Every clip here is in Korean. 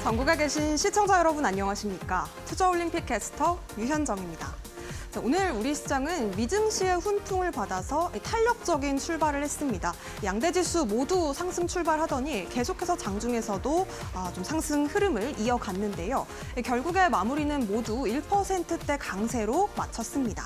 전국에 계신 시청자 여러분 안녕하십니까? 투자올림픽 캐스터 유현정입니다. 자, 오늘 우리 시장은 미증시의 훈풍을 받아서 탄력적인 출발을 했습니다. 양대 지수 모두 상승 출발하더니 계속해서 장중에서도 좀 상승 흐름을 이어갔는데요. 결국에 마무리는 모두 1%대 강세로 마쳤습니다.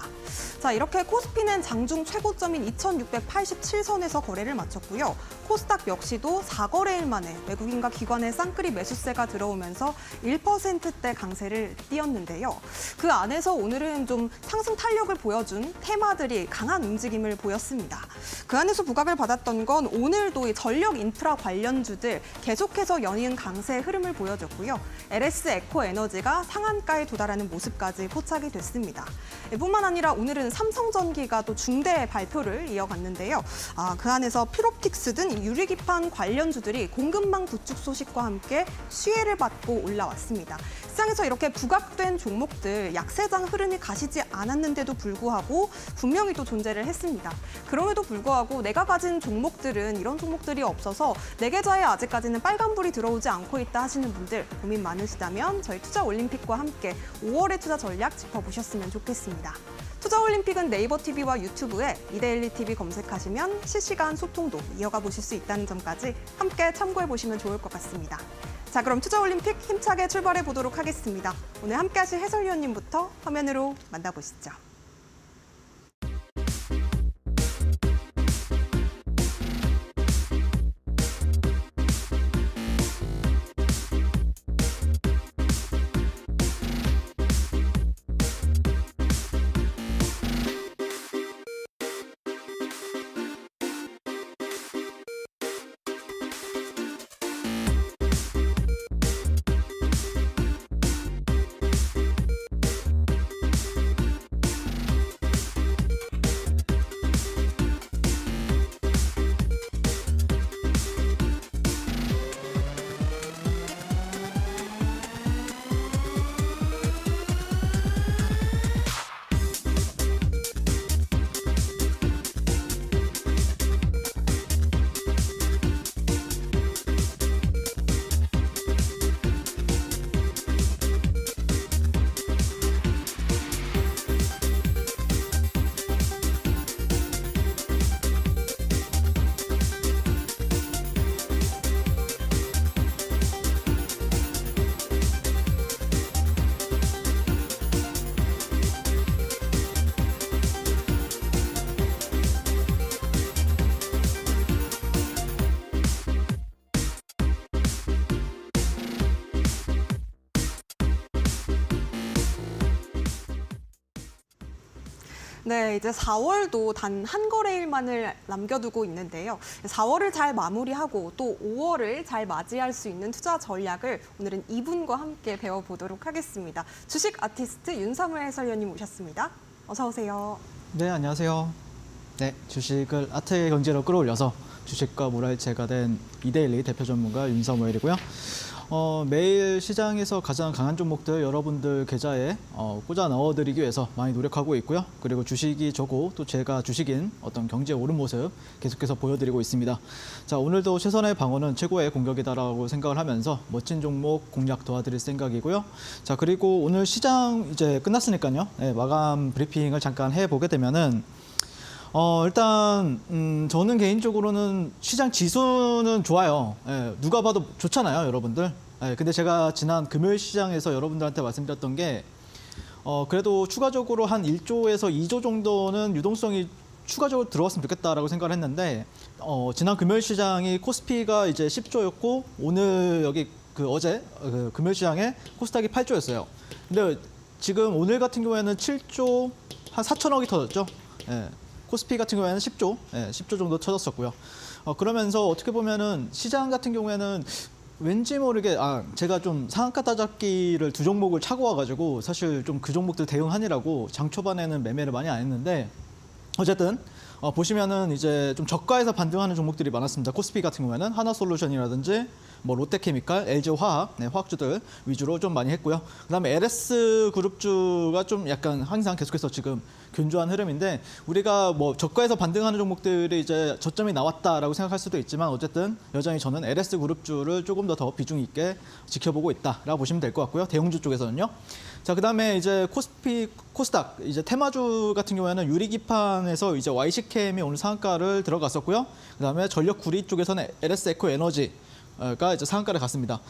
자, 이렇게 코스피는 장중 최고점인 2687선에서 거래를 마쳤고요. 코스닥 역시도 4거래일 만에 외국인과 기관의 쌍끌이 매수세가 들어오면서 1%대 강세를 띄었는데요. 그 안에서 오늘은 좀 상승 탄력을 보여준 테마들이 강한 움직임을 보였습니다. 그 안에서 부각을 받았던 건 오늘도 이 전력 인프라 관련주들 계속해서 연이은 강세 흐름을 보여줬고요. LS 에코에너지가 상한가에 도달하는 모습까지 포착이 됐습니다. 뿐만 아니라 오늘은 삼성전기가 또 중대 발표를 이어갔는데요. 그 안에서 필옵틱스 등 유리기판 관련주들이 공급망 구축 소식과 함께 수혜를 받고 올라왔습니다. 시장에서 이렇게 부각된 종목들 약세장 흐름이 가시지 않았는데도 불구하고 분명히 또 존재를 했습니다. 그럼에도 불구하고 내가 가진 종목들은 이런 종목들이 없어서 내 계좌에 아직까지는 빨간불이 들어오지 않고 있다 하시는 분들 고민 많으시다면 저희 투자올림픽과 함께 5월의 투자 전략 짚어보셨으면 좋겠습니다. 투자올림픽은 네이버 TV와 유튜브에 이데일리 TV 검색하시면 실시간 소통도 이어가 보실 수 있다는 점까지 함께 참고해 보시면 좋을 것 같습니다. 자, 그럼 투자올림픽 힘차게 출발해 보도록 하겠습니다. 오늘 함께 하실 해설위원님부터 화면으로 만나보시죠. 네, 이제 4월도 단 한 거래일만을 남겨두고 있는데요. 4월을 잘 마무리하고 또 5월을 잘 맞이할 수 있는 투자 전략을 오늘은 이분과 함께 배워보도록 하겠습니다. 주식 아티스트 윤사무엘 해설위원님 오셨습니다. 어서 오세요. 네, 안녕하세요. 네, 주식을 아트의 경제로 끌어올려서 주식과 모랄체가 된 이데일리 대표 전문가 윤사무엘이고요. 매일 시장에서 가장 강한 종목들 여러분들 계좌에 꽂아 넣어드리기 위해서 많이 노력하고 있고요. 그리고 주식이 저고 또 제가 주식인 어떤 경제 오른 모습 계속해서 보여드리고 있습니다. 자, 오늘도 최선의 방어는 최고의 공격이다라고 생각을 하면서 멋진 종목 공략 도와드릴 생각이고요. 자, 그리고 오늘 시장 이제 끝났으니까요. 네, 마감 브리핑을 잠깐 해보게 되면은 일단 저는 개인적으로는 시장 지수는 좋아요. 예, 누가 봐도 좋잖아요, 여러분들. 예, 근데 제가 지난 금요일 시장에서 여러분들한테 말씀드렸던 게 그래도 추가적으로 한 1조에서 2조 정도는 유동성이 추가적으로 들어왔으면 좋겠다라고 생각을 했는데 지난 금요일 시장이 코스피가 이제 10조였고 오늘 여기 어제 금요일 시장에 코스닥이 8조였어요. 근데 지금 오늘 같은 경우에는 7조 한 4천억이 터졌죠. 예. 코스피 같은 경우에는 10조, 10조 정도 터졌었고요. 그러면서 어떻게 보면은 시장 같은 경우에는 왠지 모르게 제가 좀 상한가 따잡기를 2종목을 차고 와가지고 사실 좀 그 종목들 대응하느라고 장 초반에는 매매를 많이 안 했는데 어쨌든 보시면은 이제 좀 저가에서 반등하는 종목들이 많았습니다. 코스피 같은 경우에는 하나솔루션이라든지 뭐 롯데케미칼, LG화학, 네, 화학주들 위주로 좀 많이 했고요. 그다음에 LS 그룹주가 좀 약간 항상 계속해서 지금 견조한 흐름인데 우리가 뭐 저가에서 반등하는 종목들이 이제 저점이 나왔다라고 생각할 수도 있지만 어쨌든 여전히 저는 LS 그룹주를 조금 더 비중 있게 지켜보고 있다라고 보시면 될 것 같고요. 대형주 쪽에서는요. 자, 그다음에 이제 코스닥 이제 테마주 같은 경우에는 유리기판에서 이제 YCKM이 오늘 상한가를 들어갔었고요. 그다음에 전력 구리 쪽에서는 LS 에코 에너지가 이제 상한가를 갔습니다.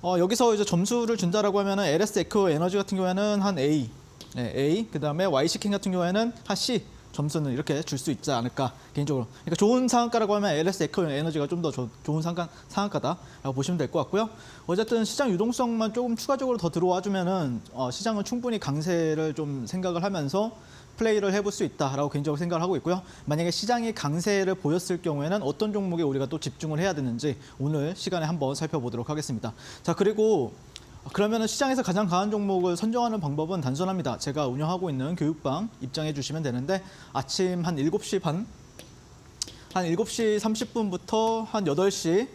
여기서 이제 점수를 준다라고 하면은 LS 에코 에너지 같은 경우에는 한 A, 네, A. 그다음에 YCK 같은 경우에는 한 C. 점수는 이렇게 줄 수 있지 않을까 개인적으로. 그러니까 좋은 상한가라고 하면 LS 에코 에너지가 좀 더 좋은 상한가다라고 보시면 될 것 같고요. 어쨌든 시장 유동성만 조금 추가적으로 더 들어와 주면은 시장은 충분히 강세를 좀 생각을 하면서 플레이를 해볼 수 있다라고 개인적으로 생각을 하고 있고요. 만약에 시장이 강세를 보였을 경우에는 어떤 종목에 우리가 또 집중을 해야 되는지 오늘 시간에 한번 살펴보도록 하겠습니다. 자, 그리고 그러면 시장에서 가장 강한 종목을 선정하는 방법은 단순합니다. 제가 운영하고 있는 교육방 입장해 주시면 되는데 아침 한 7시 반, 한 7시 30분부터 한 8시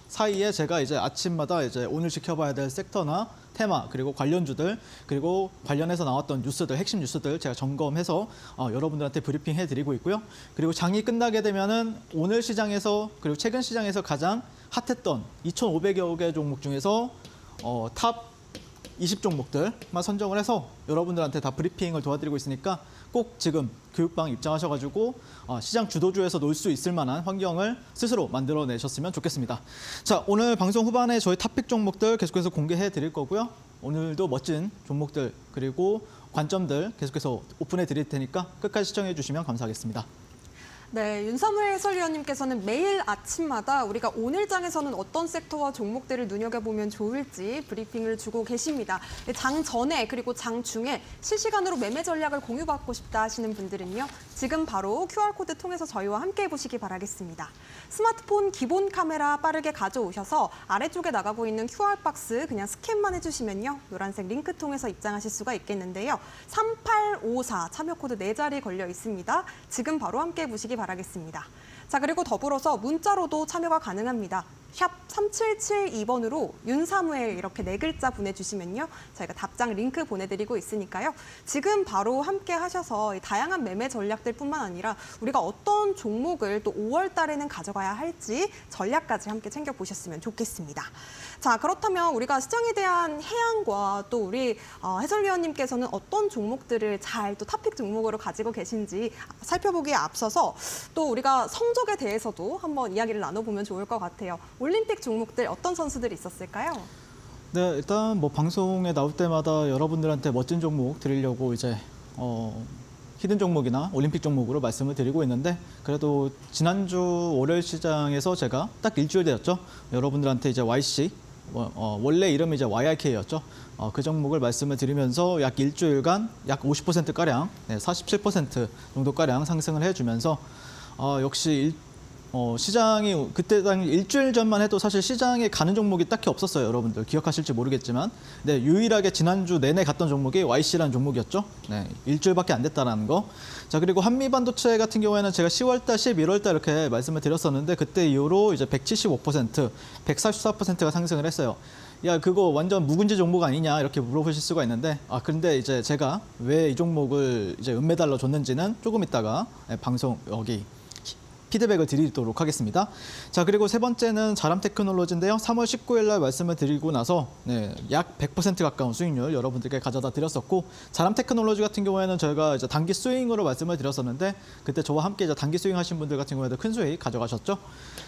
사이에 제가 이제 아침마다 이제 오늘 지켜봐야 될 섹터나 테마 그리고 관련주들 그리고 관련해서 나왔던 뉴스들 핵심 뉴스들 제가 점검해서 여러분들한테 브리핑 해드리고 있고요. 그리고 장이 끝나게 되면은 오늘 시장에서 그리고 최근 시장에서 가장 핫했던 2,500여 개 종목 중에서 탑 20 종목들만 선정을 해서 여러분들한테 다 브리핑을 도와드리고 있으니까 꼭 지금 교육방 입장하셔가지고 시장 주도주에서 놀 수 있을 만한 환경을 스스로 만들어내셨으면 좋겠습니다. 자, 오늘 방송 후반에 저희 탑픽 종목들 계속해서 공개해 드릴 거고요. 오늘도 멋진 종목들 그리고 관점들 계속해서 오픈해 드릴 테니까 끝까지 시청해 주시면 감사하겠습니다. 네, 윤석열 해설위원님께서는 매일 아침마다 우리가 오늘 장에서는 어떤 섹터와 종목들을 눈여겨보면 좋을지 브리핑을 주고 계십니다. 장 전에 그리고 장 중에 실시간으로 매매 전략을 공유받고 싶다 하시는 분들은요. 지금 바로 QR코드 통해서 저희와 함께 해보시기 바라겠습니다. 스마트폰 기본 카메라 빠르게 가져오셔서 아래쪽에 나가고 있는 QR박스 그냥 스캔만 해주시면요. 노란색 링크 통해서 입장하실 수가 있겠는데요. 3854 참여 코드 4자리 걸려 있습니다. 지금 바로 함께 해보시기 바라겠습니다. 자, 그리고 더불어서 문자로도 참여가 가능합니다. 샵 3772번으로 윤사무엘 이렇게 4글자 보내주시면요. 저희가 답장 링크 보내드리고 있으니까요. 지금 바로 함께 하셔서 다양한 매매 전략들 뿐만 아니라 우리가 어떤 종목을 또 5월 달에는 가져가야 할지 전략까지 함께 챙겨보셨으면 좋겠습니다. 자, 그렇다면 우리가 시장에 대한 해안과 또 우리 해설위원님께서는 어떤 종목들을 잘 또 탑픽 종목으로 가지고 계신지 살펴보기에 앞서서 또 우리가 성적에 대해서도 한번 이야기를 나눠보면 좋을 것 같아요. 올림픽 종목들 어떤 선수들이 있었을까요? 네, 일단 뭐 방송에 나올 때마다 여러분들한테 멋진 종목 드리려고 이제 히든 종목이나 올림픽 종목으로 말씀을 드리고 있는데 그래도 지난주 월요일 시장에서 제가 딱 일주일 되었죠. 여러분들한테 이제 YC 원래 이름이 이제 YIK였죠. 그 종목을 말씀을 드리면서 약 일주일간 약 50%가량, 47% 정도가량 상승을 해주면서 역시 시장이 그때 당 일주일 전만 해도 사실 시장에 가는 종목이 딱히 없었어요. 여러분들 기억하실지 모르겠지만 네, 유일하게 지난주 내내 갔던 종목이 YC라는 종목이었죠. 네, 일주일밖에 안 됐다라는 거. 자, 그리고 한미반도체 같은 경우에는 제가 10월달, 11월달 이렇게 말씀을 드렸었는데 그때 이후로 이제 175%, 144%가 상승을 했어요. 야, 그거 완전 묵은지 종목 아니냐 이렇게 물어보실 수가 있는데 근데 이제 제가 왜 이 종목을 이제 은메달로 줬는지는 조금 이따가 방송 여기 피드백을 드리도록 하겠습니다. 자, 그리고 세 번째는 자람 테크놀로지인데요. 3월 19일 날 말씀을 드리고 나서 약 100% 가까운 수익률 여러분들께 가져다 드렸었고 자람 테크놀로지 같은 경우에는 저희가 이제 단기 스윙으로 말씀을 드렸었는데 그때 저와 함께 이제 단기 스윙 하신 분들 같은 경우에도 큰 수익 가져가셨죠.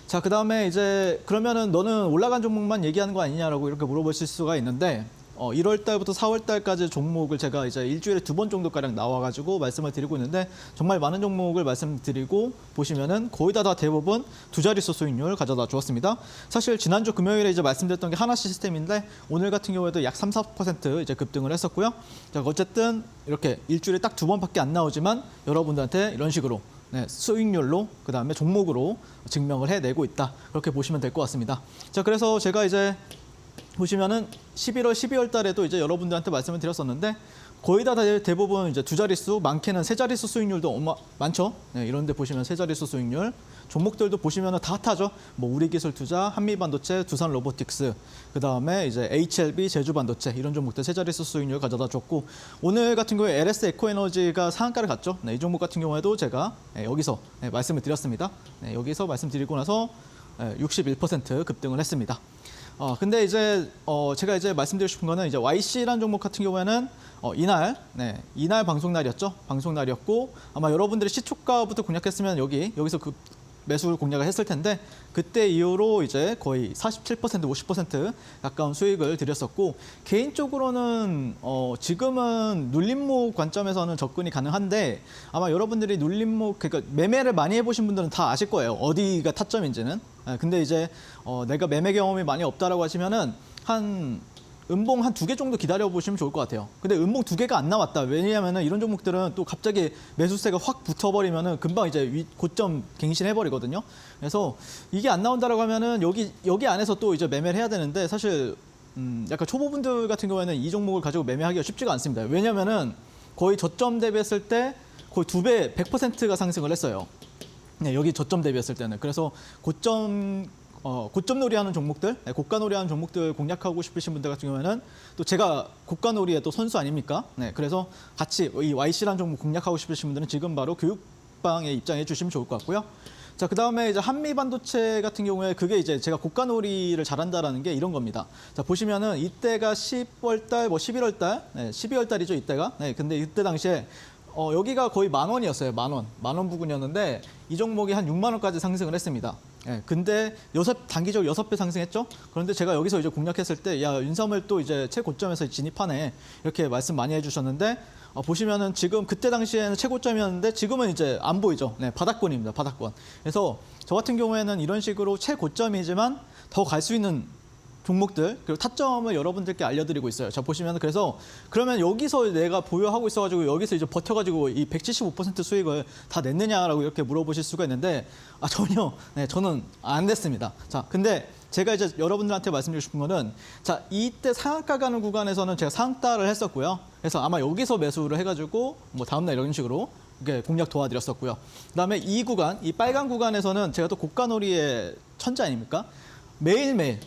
자, 그다음에 이제 그러면은 너는 올라간 종목만 얘기하는 거 아니냐라고 이렇게 물어보실 수가 있는데 1월 달부터 4월 달까지 종목을 제가 이제 일주일에 2번 정도가량 나와가지고 말씀을 드리고 있는데 정말 많은 종목을 말씀드리고 보시면은 거의 다 대부분 두 자릿수 수익률 가져다 주었습니다. 사실 지난주 금요일에 이제 말씀드렸던 게 하나 시스템인데 오늘 같은 경우에도 약 3~4% 이제 급등을 했었고요. 자, 어쨌든 이렇게 일주일에 딱 2번밖에 안 나오지만 여러분들한테 이런 식으로 수익률로 그다음에 종목으로 증명을 해내고 있다. 그렇게 보시면 될 것 같습니다. 자, 그래서 제가 이제 보시면은 11월, 12월 달에도 이제 여러분들한테 말씀을 드렸었는데 거의 다 대부분 이제 두 자릿수, 많게는 세 자릿수 수익률도 많죠. 네, 이런 데 보시면 세 자릿수 수익률. 종목들도 보시면 다 타죠. 뭐 우리기술투자, 한미반도체, 두산로보틱스, 그다음에 이제 HLB, 제주반도체 이런 종목들 세 자릿수 수익률 가져다 줬고 오늘 같은 경우에 LS 에코에너지가 상한가를 갔죠. 네, 이 종목 같은 경우에도 제가 여기서 말씀을 드렸습니다. 네, 여기서 말씀드리고 나서 61% 급등을 했습니다. 근데 이제 제가 이제 말씀드리고 싶은 거는 이제 YC라는 종목 같은 경우에는 이날 방송 날이었죠. 방송 날이었고 아마 여러분들이 시초가부터 공략했으면 여기서 그 매수를 공략을 했을 텐데 그때 이후로 이제 거의 47%, 50% 가까운 수익을 드렸었고 개인적으로는 지금은 눌림목 관점에서는 접근이 가능한데 아마 여러분들이 눌림목 그러니까 매매를 많이 해보신 분들은 다 아실 거예요. 어디가 타점인지는. 근데 이제 내가 매매 경험이 많이 없다라고 하시면은 음봉 한 2개 정도 기다려보시면 좋을 것 같아요. 근데 음봉 2개가 안 나왔다. 왜냐하면 이런 종목들은 또 갑자기 매수세가 확 붙어버리면 금방 이제 고점 갱신해버리거든요. 그래서 이게 안 나온다라고 하면은 여기 안에서 또 이제 매매를 해야 되는데 사실 약간 초보분들 같은 경우에는 이 종목을 가지고 매매하기가 쉽지가 않습니다. 왜냐하면은 거의 저점 대비했을 때 거의 2배, 100%가 상승을 했어요. 네, 여기 저점 대비했을 때는. 그래서 고점 놀이하는 종목들, 고가 놀이하는 종목들 공략하고 싶으신 분들 같은 경우에는 또 제가 고가 놀이의 또 선수 아닙니까? 네, 그래서 같이 이 YC라는 종목 공략하고 싶으신 분들은 지금 바로 교육방에 입장해 주시면 좋을 것 같고요. 자, 그다음에 이제 한미반도체 같은 경우에 그게 이제 제가 고가 놀이를 잘한다라는 게 이런 겁니다. 자, 보시면은 이때가 10월 달, 11월 달, 12월 달이죠, 이때가. 네, 근데 이때 당시에 여기가 거의 10,000원이었어요. 10,000원 부근이었는데 이 종목이 한 6만 원까지 상승을 했습니다. 근데 단기적으로 6배 상승했죠. 그런데 제가 여기서 이제 공략했을 때, 야, 윤삼을 또 이제 최고점에서 진입하네. 이렇게 말씀 많이 해주셨는데, 보시면은 지금 그때 당시에는 최고점이었는데 지금은 이제 안 보이죠. 네, 바닥권입니다. 바닥권. 그래서 저 같은 경우에는 이런 식으로 최고점이지만 더 갈 수 있는 종목들 그리고 타점을 여러분들께 알려드리고 있어요. 자, 보시면 그래서 그러면 여기서 내가 보유하고 있어가지고 여기서 이제 버텨가지고 이 175% 수익을 다 냈느냐라고 이렇게 물어보실 수가 있는데 전혀 저는 안 됐습니다. 자, 근데 제가 이제 여러분들한테 말씀드리고 싶은 거는 자, 이때 상한가 가는 구간에서는 제가 상따를 했었고요. 그래서 아마 여기서 매수를 해가지고 뭐 다음날 이런 식으로 이렇게 공략 도와드렸었고요. 그다음에 이 구간, 이 빨간 구간에서는 제가 또 고가놀이의 천재 아닙니까? 매일매일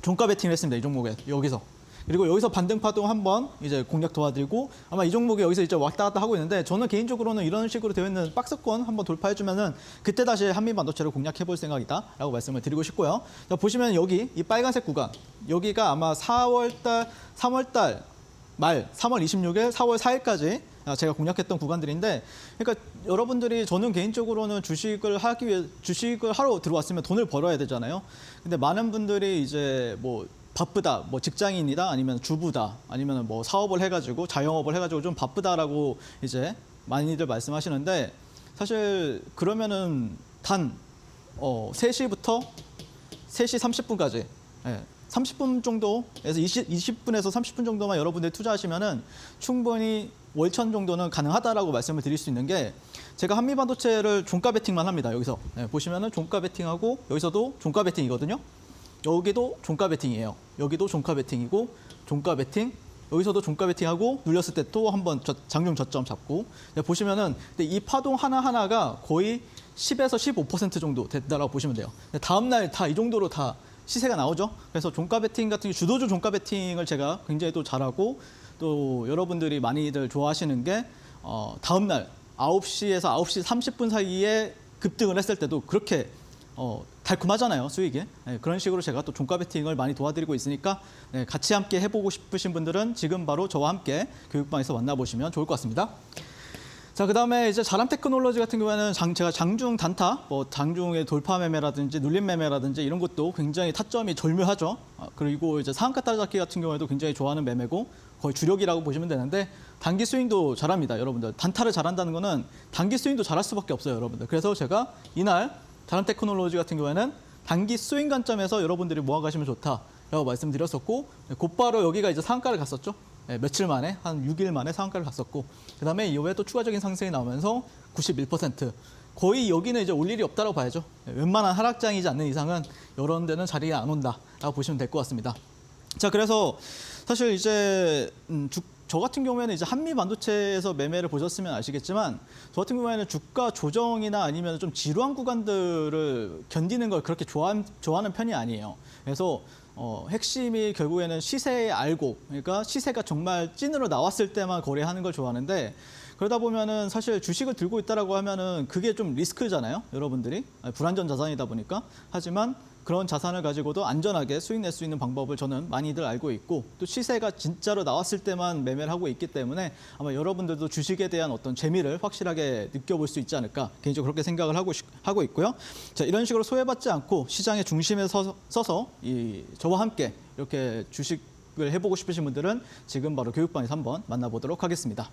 종가 베팅을 했습니다. 이 종목에 여기서. 그리고 여기서 반등파동 한번 이제 공략 도와드리고 아마 이 종목이 여기서 이제 왔다 갔다 하고 있는데 저는 개인적으로는 이런 식으로 되어 있는 박스권 한번 돌파해주면은 그때 다시 한미반도체를 공략해볼 생각이다라고 말씀을 드리고 싶고요. 자, 보시면 여기 이 빨간색 구간 여기가 아마 3월달 말 3월 26일, 4월 4일까지 제가 공략했던 구간들인데, 그러니까 여러분들이 저는 개인적으로는 주식을 하러 들어왔으면 돈을 벌어야 되잖아요. 근데 많은 분들이 이제 뭐 바쁘다, 뭐 직장인이다, 아니면 주부다, 아니면 뭐 사업을 해가지고 자영업을 해가지고 좀 바쁘다라고 이제 많이들 말씀하시는데 사실 그러면은 단 3시부터 3시 30분까지 30분 정도에서 20분에서 30분 정도만 여러분들이 투자하시면은 충분히 월천 정도는 가능하다라고 말씀을 드릴 수 있는 게 제가 한미반도체를 종가 베팅만 합니다. 여기서 보시면은 종가 베팅하고 여기서도 종가 베팅이거든요. 여기도 종가 베팅이에요. 여기도 종가 베팅이고 종가 베팅 여기서도 종가 베팅하고 눌렸을 때 또 한번 장중 저점 잡고 보시면은 이 파동 하나하나가 거의 10에서 15% 정도 된다라고 보시면 돼요. 다음날 다 이 정도로 다 시세가 나오죠. 그래서 종가 베팅 같은 주도주 종가 베팅을 제가 굉장히 또 잘하고 또 여러분들이 많이들 좋아하시는 게 다음날 9시에서 9시 30분 사이에 급등을 했을 때도 그렇게 달콤하잖아요, 수익이. 그런 식으로 제가 또 종가 베팅을 많이 도와드리고 있으니까 같이 함께 해보고 싶으신 분들은 지금 바로 저와 함께 교육방에서 만나보시면 좋을 것 같습니다. 자, 그다음에 이제 자람 테크놀로지 같은 경우에는 제가 장중 단타, 뭐 장중의 돌파 매매라든지 눌림 매매라든지 이런 것도 굉장히 타점이 절묘하죠. 그리고 이제 상한가 따라잡기 같은 경우에도 굉장히 좋아하는 매매고 거의 주력이라고 보시면 되는데 단기 스윙도 잘합니다, 여러분들. 단타를 잘한다는 거는 단기 스윙도 잘할 수밖에 없어요, 여러분들. 그래서 제가 이날 자람 테크놀로지 같은 경우에는 단기 스윙 관점에서 여러분들이 모아가시면 좋다라고 말씀드렸었고 곧바로 여기가 이제 상한가를 갔었죠. 며칠 만에 한 6일 만에 상한가를 갔었고 그다음에 이후에 또 추가적인 상승이 나오면서 91% 거의 여기는 이제 올 일이 없다고 봐야죠. 웬만한 하락장이지 않는 이상은 이런 데는 자리에 안 온다라고 보시면 될 것 같습니다. 자, 그래서 사실 이제 저 같은 경우에는 이제 한미 반도체에서 매매를 보셨으면 아시겠지만 저 같은 경우에는 주가 조정이나 아니면 좀 지루한 구간들을 견디는 걸 그렇게 좋아하는 편이 아니에요. 그래서 핵심이 결국에는 시세 알고, 그러니까 시세가 정말 찐으로 나왔을 때만 거래하는 걸 좋아하는데, 그러다 보면은 사실 주식을 들고 있다라고 하면은 그게 좀 리스크잖아요, 여러분들이. 불안전 자산이다 보니까. 하지만 그런 자산을 가지고도 안전하게 수익 낼 수 있는 방법을 저는 많이들 알고 있고, 또 시세가 진짜로 나왔을 때만 매매를 하고 있기 때문에 아마 여러분들도 주식에 대한 어떤 재미를 확실하게 느껴볼 수 있지 않을까, 개인적으로 그렇게 생각을 하고 있고요. 자, 이런 식으로 소외받지 않고 시장의 중심에 서서 저와 함께 이렇게 주식을 해보고 싶으신 분들은 지금 바로 교육방에서 한번 만나보도록 하겠습니다.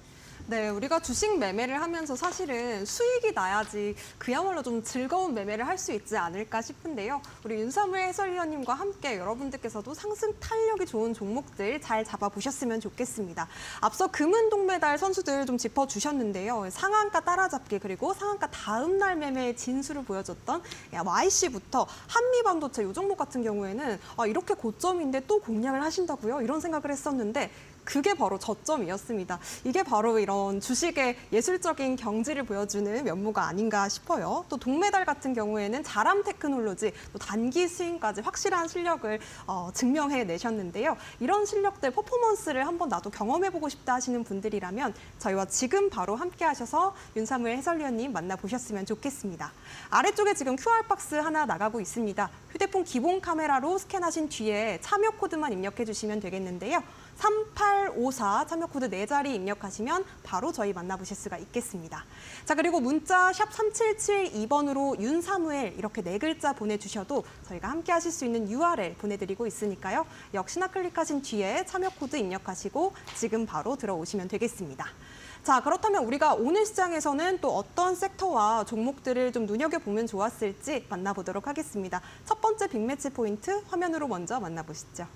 네, 우리가 주식 매매를 하면서 사실은 수익이 나야지 그야말로 좀 즐거운 매매를 할 수 있지 않을까 싶은데요. 우리 윤사무엘 해설위원님과 함께 여러분들께서도 상승 탄력이 좋은 종목들 잘 잡아보셨으면 좋겠습니다. 앞서 금은 동메달 선수들 좀 짚어주셨는데요. 상한가 따라잡기 그리고 상한가 다음 날 매매의 진수를 보여줬던 YC부터 한미반도체 이 종목 같은 경우에는 이렇게 고점인데 또 공략을 하신다고요? 이런 생각을 했었는데 그게 바로 저점이었습니다. 이게 바로 이런 주식의 예술적인 경지를 보여주는 면모가 아닌가 싶어요. 또 동메달 같은 경우에는 자람 테크놀로지, 또 단기 스윙까지 확실한 실력을 증명해내셨는데요. 이런 실력들, 퍼포먼스를 한번 나도 경험해보고 싶다 하시는 분들이라면 저희와 지금 바로 함께 하셔서 윤사무엘 해설위원님 만나보셨으면 좋겠습니다. 아래쪽에 지금 QR박스 하나 나가고 있습니다. 휴대폰 기본 카메라로 스캔하신 뒤에 참여 코드만 입력해 주시면 되겠는데요. 3854 참여 코드 4자리 입력하시면 바로 저희 만나보실 수가 있겠습니다. 자, 그리고 문자 샵 3772번으로 윤사무엘 이렇게 4글자 보내주셔도 저희가 함께 하실 수 있는 URL 보내드리고 있으니까요. 역시나 클릭하신 뒤에 참여 코드 입력하시고 지금 바로 들어오시면 되겠습니다. 자, 그렇다면 우리가 오늘 시장에서는 또 어떤 섹터와 종목들을 좀 눈여겨보면 좋았을지 만나보도록 하겠습니다. 첫 번째 빅매치 포인트 화면으로 먼저 만나보시죠.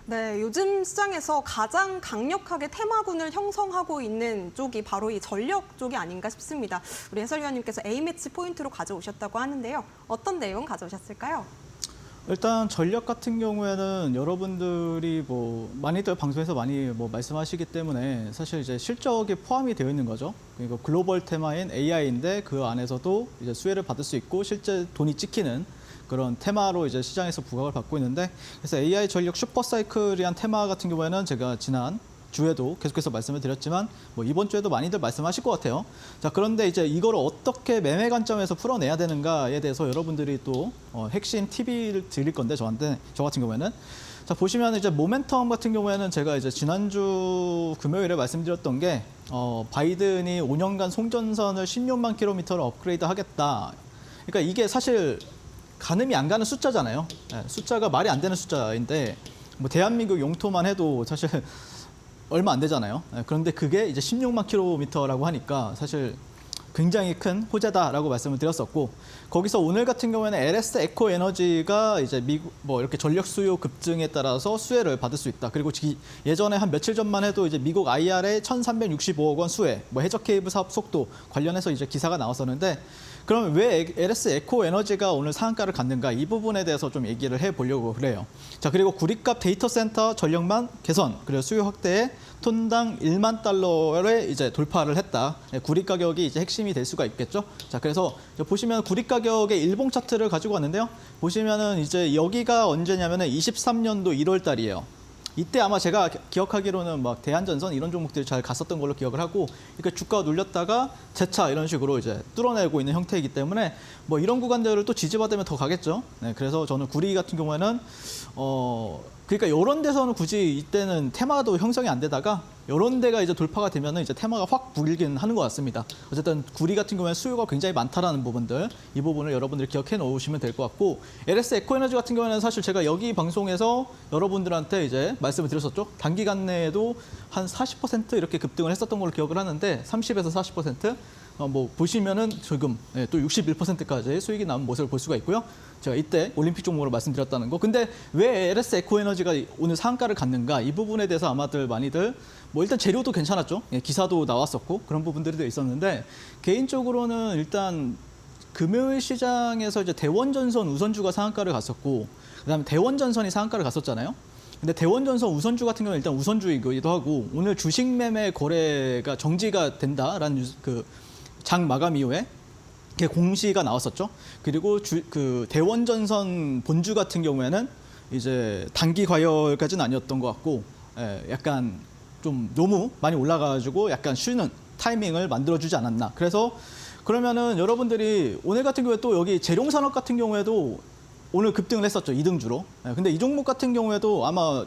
네, 요즘 시장에서 가장 강력하게 테마군을 형성하고 있는 쪽이 바로 이 전력 쪽이 아닌가 싶습니다. 우리 해설위원님께서 A매치 포인트로 가져오셨다고 하는데요. 어떤 내용 가져오셨을까요? 일단 전력 같은 경우에는 여러분들이 많이들 방송에서 많이 말씀하시기 때문에 사실 이제 실적이 포함이 되어 있는 거죠. 그리고 글로벌 테마인 AI인데 그 안에서도 이제 수혜를 받을 수 있고 실제 돈이 찍히는 그런 테마로 이제 시장에서 부각을 받고 있는데, 그래서 AI 전력 슈퍼사이클이란 테마 같은 경우에는 제가 지난 주에도 계속해서 말씀을 드렸지만 이번 주에도 많이들 말씀하실 것 같아요. 자, 그런데 이제 이거를 어떻게 매매 관점에서 풀어내야 되는가에 대해서 여러분들이 또 핵심 팁을 드릴 건데, 저 같은 경우에는 자, 보시면 이제 모멘텀 같은 경우에는 제가 이제 지난주 금요일에 말씀드렸던 게 바이든이 5년간 송전선을 16만 킬로미터를 업그레이드 하겠다. 그러니까 이게 사실 가늠이 안 가는 숫자잖아요. 숫자가 말이 안 되는 숫자인데 대한민국 용토만 해도 사실 얼마 안 되잖아요. 그런데 그게 이제 16만 킬로미터라고 하니까 사실 굉장히 큰 호재다라고 말씀을 드렸었고, 거기서 오늘 같은 경우에는 LS 에코 에너지가 이제 미국 이렇게 전력 수요 급증에 따라서 수혜를 받을 수 있다. 그리고 예전에 한 며칠 전만 해도 이제 미국 IRA 1,365억 원 수혜, 해적 케이블 사업 속도 관련해서 이제 기사가 나왔었는데, 그러면 왜 LS 에코 에너지가 오늘 상한가를 갔는가, 이 부분에 대해서 좀 얘기를 해보려고 그래요. 자, 그리고 구리값 데이터 센터 전력망 개선, 그리고 수요 확대에 톤당 1만 달러에 이제 돌파를 했다. 구리 가격이 이제 핵심이 될 수가 있겠죠. 자, 그래서 보시면 구리 가격의 일봉 차트를 가지고 왔는데요. 보시면은 이제 여기가 언제냐면은 23년도 1월 달이에요. 이때 아마 제가 기억하기로는 대한전선 이런 종목들이 잘 갔었던 걸로 기억을 하고, 이렇게 주가가 눌렸다가 재차 이런 식으로 이제 뚫어내고 있는 형태이기 때문에 이런 구간들을 또 지지받으면 더 가겠죠. 네, 그래서 저는 구리 같은 경우에는 그러니까 이런 데서는 굳이 이때는 테마도 형성이 안 되다가 이런 데가 이제 돌파가 되면은 이제 테마가 확 불긴 하는 것 같습니다. 어쨌든 구리 같은 경우에는 수요가 굉장히 많다라는 부분들, 이 부분을 여러분들이 기억해 놓으시면 될 것 같고, LS 에코에너지 같은 경우에는 사실 제가 여기 방송에서 여러분들한테 이제 말씀을 드렸었죠. 단기간 내에도 한 40% 이렇게 급등을 했었던 걸로 기억을 하는데, 30에서 40%. 뭐 보시면은 지금 또 61%까지 수익이 남은 모습을 볼 수가 있고요. 제가 이때 올림픽 종목으로 말씀드렸다는 거. 근데 왜 LS 에코에너지가 오늘 상한가를 갔는가? 이 부분에 대해서 아마들 많이들 뭐 일단 재료도 괜찮았죠. 기사도 나왔었고 그런 부분들이 있었는데 개인적으로는 일단 금요일 시장에서 이제 대원전선 우선주가 상한가를 갔었고 그다음에 대원전선이 상한가를 갔었잖아요. 근데 대원전선 우선주 같은 경우는 일단 우선주이기도 하고 오늘 주식 매매 거래가 정지가 된다라는 그 장 마감 이후에 공시가 나왔었죠. 그리고 그 대원전선 본주 같은 경우에는 이제 단기 과열까지는 아니었던 것 같고 약간 좀 너무 많이 올라가지고 약간 쉬는 타이밍을 만들어주지 않았나. 그래서 그러면은 여러분들이 오늘 같은 경우에 또 여기 재룡산업 같은 경우에도 오늘 급등을 했었죠. 2등주로. 근데 이 종목 같은 경우에도 아마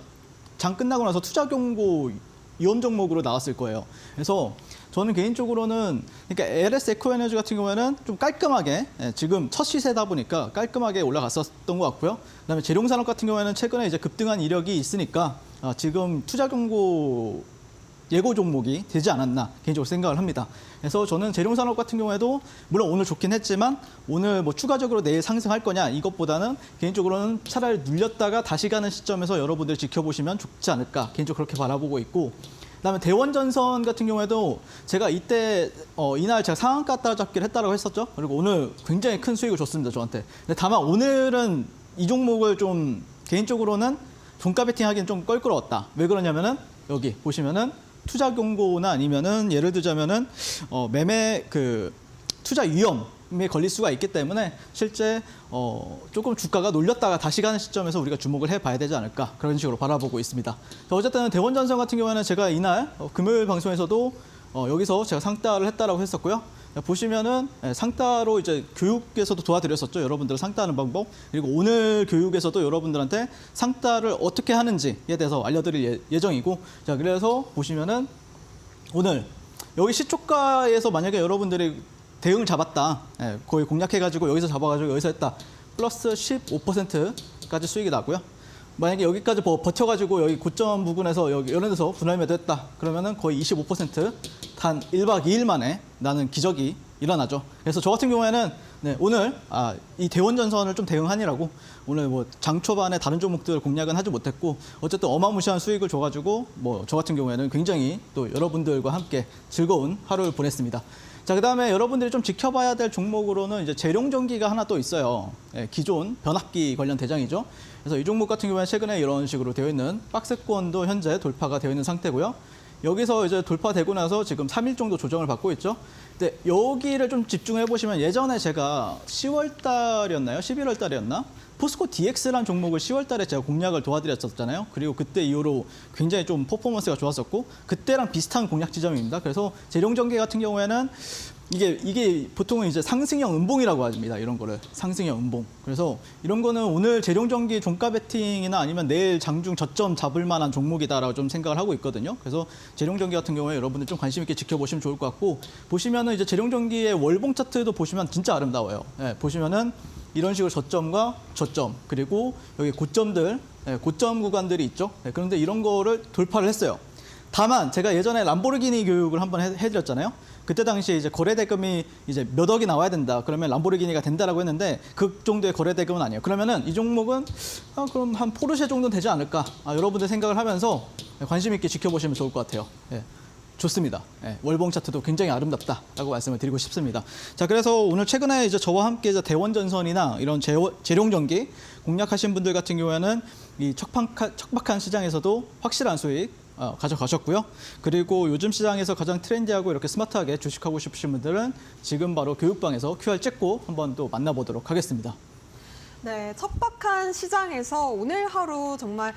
장 끝나고 나서 투자 경고 위험 종목으로 나왔을 거예요. 그래서 저는 개인적으로는 그러니까 LS 에코에너지 같은 경우에는 좀 깔끔하게 지금 첫 시세다 보니까 깔끔하게 올라갔었던 것 같고요. 그다음에 재룡산업 같은 경우에는 최근에 이제 급등한 이력이 있으니까 지금 투자 경고 예고 종목이 되지 않았나 개인적으로 생각을 합니다. 그래서 저는 재룡산업 같은 경우에도 물론 오늘 좋긴 했지만 오늘 뭐 추가적으로 내일 상승할 거냐 이것보다는 개인적으로는 차라리 눌렸다가 다시 가는 시점에서 여러분들 지켜보시면 좋지 않을까 개인적으로 그렇게 바라보고 있고 그다음에 대원전선 같은 경우에도 제가 이때 이날 제가 상한가 따라잡기를 했다고 했었죠. 그리고 오늘 굉장히 큰 수익을 줬습니다 저한테. 근데 다만 오늘은 이 종목을 좀 개인적으로는 종가 베팅하기는 좀 껄끄러웠다. 왜 그러냐면은 여기 보시면은 투자 경고나 아니면은 예를 들자면은 매매 그 투자 위험에 걸릴 수가 있기 때문에 실제 조금 주가가 놀렸다가 다시 가는 시점에서 우리가 주목을 해봐야 되지 않을까 그런 식으로 바라보고 있습니다. 어쨌든 대원전선 같은 경우에는 제가 이날 금요일 방송에서도 여기서 제가 상따를 했다라고 했었고요. 보시면은 상따로 이제 교육에서도 도와드렸었죠. 여러분들 상따하는 방법. 그리고 오늘 교육에서도 여러분들한테 상따를 어떻게 하는지에 대해서 알려드릴 예정이고. 자, 그래서 보시면은 오늘 여기 시초가에서 만약에 여러분들이 대응을 잡았다. 거의 공략해가지고 여기서 잡아가지고 여기서 했다. 플러스 15%까지 수익이 나고요. 만약에 여기까지 버텨가지고 여기 고점 부근에서 여기 이런 데서 분할 매도했다. 그러면은 거의 25% 단 1박 2일 만에 나는 기적이 일어나죠. 그래서 저 같은 경우에는 오늘 이 대원전선을 좀 대응하니라고 오늘 뭐 장 초반에 다른 종목들 공략은 하지 못했고 어쨌든 어마무시한 수익을 줘가지고 뭐 저 같은 경우에는 굉장히 또 여러분들과 함께 즐거운 하루를 보냈습니다. 자, 그다음에 여러분들이 좀 지켜봐야 될 종목으로는 이제 재룡전기가 하나 또 있어요. 기존 변압기 관련 대장이죠. 그래서 이 종목 같은 경우에 최근에 이런 식으로 되어 있는 박스권도 현재 돌파가 되어 있는 상태고요. 여기서 이제 돌파되고 나서 지금 3일 정도 조정을 받고 있죠. 근데 여기를 좀 집중해 보시면 예전에 제가 10월 달이었나요? 11월 달이었나? 포스코 DX라는 종목을 10월 달에 제가 공략을 도와드렸었잖아요. 그리고 그때 이후로 굉장히 좀 퍼포먼스가 좋았었고 그때랑 비슷한 공략 지점입니다. 그래서 재룡전기 같은 경우에는 이게 보통은 이제 상승형 음봉이라고 합니다. 이런 거를 상승형 음봉. 그래서 이런 거는 오늘 재룡전기 종가 베팅이나 아니면 내일 장중 저점 잡을 만한 종목이다라고 좀 생각을 하고 있거든요. 그래서 재룡전기 같은 경우에 여러분들 좀 관심 있게 지켜보시면 좋을 것 같고 보시면은 이제 재룡전기의 월봉 차트도 보시면 진짜 아름다워요. 보시면은 이런 식으로 저점과 저점 그리고 여기 고점들, 고점 구간들이 있죠. 그런데 이런 거를 돌파를 했어요. 다만 제가 예전에 람보르기니 교육을 한번 해드렸잖아요. 그때 당시에 이제 거래 대금이 이제 몇 억이 나와야 된다. 그러면 람보르기니가 된다라고 했는데 그 정도의 거래 대금은 아니에요. 그러면은 이 종목은 그럼 한 포르쉐 정도는 되지 않을까? 여러분들 생각을 하면서 관심 있게 지켜보시면 좋을 것 같아요. 좋습니다. 월봉 차트도 굉장히 아름답다라고 말씀을 드리고 싶습니다. 자, 그래서 오늘 최근에 이제 저와 함께 이제 대원전선이나 이런 재룡전기 공략하신 분들 같은 경우에는 이 척박한 시장에서도 확실한 수익 가져가셨고요. 그리고 요즘 시장에서 가장 트렌디하고 이렇게 스마트하게 주식하고 싶으신 분들은 지금 바로 교육방에서 QR 찍고 한번 또 만나보도록 하겠습니다. 네, 척박한 시장에서 오늘 하루 정말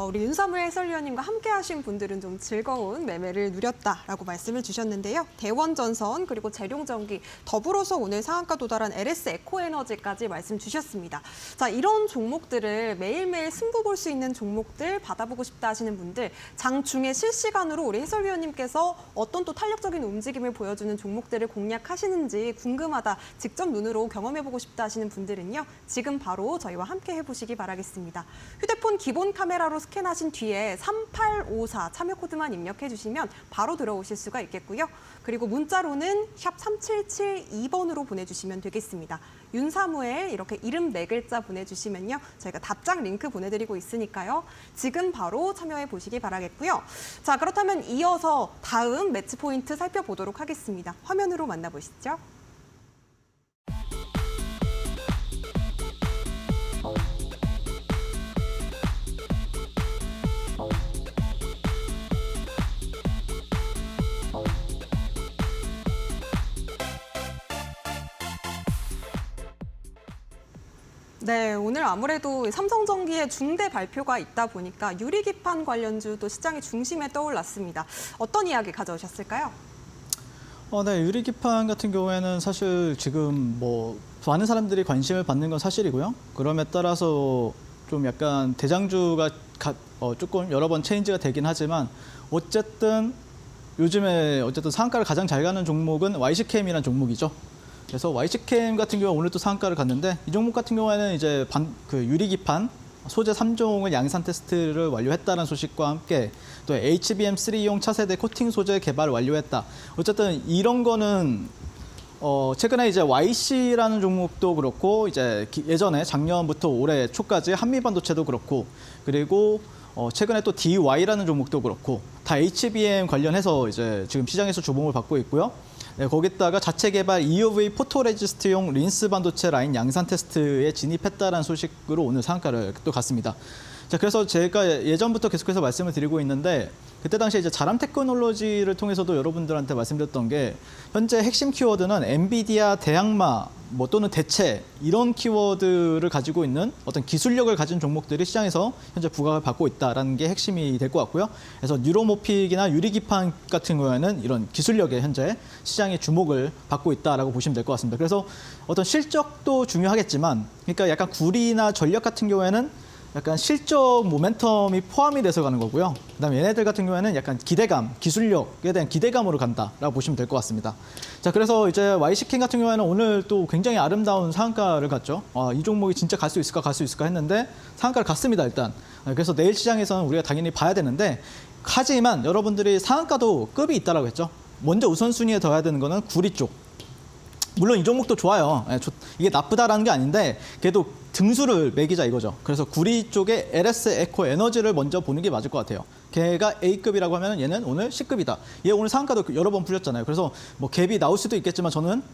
우리 윤사무엘 해설위원님과 함께 하신 분들은 좀 즐거운 매매를 누렸다라고 말씀을 주셨는데요. 대원전선 그리고 재룡전기 더불어서 오늘 상한가 도달한 LS 에코에너지까지 말씀 주셨습니다. 자, 이런 종목들을 매일매일 승부 볼 수 있는 종목들 받아보고 싶다 하시는 분들 장중에 실시간으로 우리 해설위원님께서 어떤 또 탄력적인 움직임을 보여주는 종목들을 공략하시는지 궁금하다, 직접 눈으로 경험해보고 싶다 하시는 분들은요. 지금 바로 저희와 함께 해보시기 바라겠습니다. 휴대폰 기본 카메라로 스캔하신 뒤에 3854 참여 코드만 입력해 주시면 바로 들어오실 수가 있겠고요. 그리고 문자로는 샵 3772번으로 보내주시면 되겠습니다. 윤사무엘 이렇게 이름 4글자 보내주시면요. 저희가 답장 링크 보내드리고 있으니까요. 지금 바로 참여해 보시기 바라겠고요. 자, 그렇다면 이어서 다음 매치 포인트 살펴보도록 하겠습니다. 화면으로 만나보시죠. 네, 오늘 아무래도 삼성전기의 중대 발표가 있다 보니까 유리기판 관련주도 시장의 중심에 떠올랐습니다. 어떤 이야기 가져오셨을까요? 네, 유리기판 같은 경우에는 사실 지금 뭐 많은 사람들이 관심을 받는 건 사실이고요. 그럼에 따라서 좀 약간 대장주가 조금 여러 번 체인지가 되긴 하지만 어쨌든 요즘에 어쨌든 상한가를 가장 잘 가는 종목은 YC캠이라는 종목이죠. 그래서 YC캠 같은 경우 오늘 또 상한가를 갔는데 이 종목 같은 경우에는 이제 유리기판 소재 3종을 양산 테스트를 완료했다는 소식과 함께 또 HBM3용 차세대 코팅 소재 개발 완료했다. 어쨌든 이런 거는 최근에 이제 YC라는 종목도 그렇고 이제 예전에 작년부터 올해 초까지 한미반도체도 그렇고 그리고 최근에 또 DY라는 종목도 그렇고 다 HBM 관련해서 이제 지금 시장에서 주목을 받고 있고요. 네, 거기다가 자체 개발 EUV 포토레지스트용 린스 반도체 라인 양산 테스트에 진입했다는 소식으로 오늘 상한가를 또 갔습니다. 자, 그래서 제가 예전부터 계속해서 말씀을 드리고 있는데 그때 당시에 이제 자람 테크놀로지를 통해서도 여러분들한테 말씀드렸던 게 현재 핵심 키워드는 엔비디아 대항마 또는 대체 이런 키워드를 가지고 있는 어떤 기술력을 가진 종목들이 시장에서 현재 부각을 받고 있다는 게 핵심이 될 것 같고요. 그래서 뉴로모픽이나 유리기판 같은 경우에는 이런 기술력에 현재 시장의 주목을 받고 있다라고 보시면 될 것 같습니다. 그래서 어떤 실적도 중요하겠지만 그러니까 약간 구리나 전력 같은 경우에는 약간 실적 모멘텀이 포함이 돼서 가는 거고요. 그다음에 얘네들 같은 경우에는 약간 기대감, 기술력에 대한 기대감으로 간다라고 보시면 될 것 같습니다. 자, 그래서 이제 YC캠 같은 경우에는 오늘 또 굉장히 아름다운 상한가를 갔죠. 이 종목이 진짜 갈 수 있을까 했는데 상한가를 갔습니다, 일단. 그래서 내일 시장에서는 우리가 당연히 봐야 되는데 하지만 여러분들이 상한가도 급이 있다라고 했죠. 먼저 우선순위에 둬야 되는 거는 구리 쪽. 물론 이 종목도 좋아요. 이게 나쁘다라는 게 아닌데 그래도 등수를 매기자 이거죠. 그래서 구리 쪽에 LS 에코 에너지를 먼저 보는 게 맞을 것 같아요. 걔가 A급이라고 하면 얘는 오늘 C급이다. 얘 오늘 상한가도 여러 번 풀렸잖아요. 그래서 뭐 갭이 나올 수도 있겠지만 저는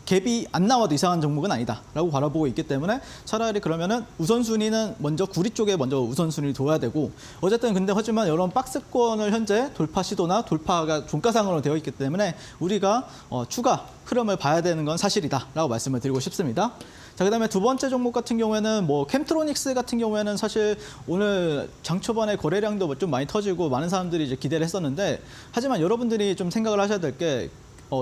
갭이 안 나와도 이상한 종목은 아니다라고 바라보고 있기 때문에 차라리 그러면은 우선순위는 먼저 구리 쪽에 먼저 우선순위를 둬야 되고 어쨌든 근데 하지만 이런 박스권을 현재 돌파 시도나 돌파가 종가상으로 되어 있기 때문에 우리가 추가 흐름을 봐야 되는 건 사실이다라고 말씀을 드리고 싶습니다. 자, 그다음에 두 번째 종목 같은 경우에는 뭐 캠트로닉스 같은 경우에는 사실 오늘 장 초반에 거래량도 좀 많이 터지고 많은 사람들이 이제 기대를 했었는데 하지만 여러분들이 좀 생각을 하셔야 될 게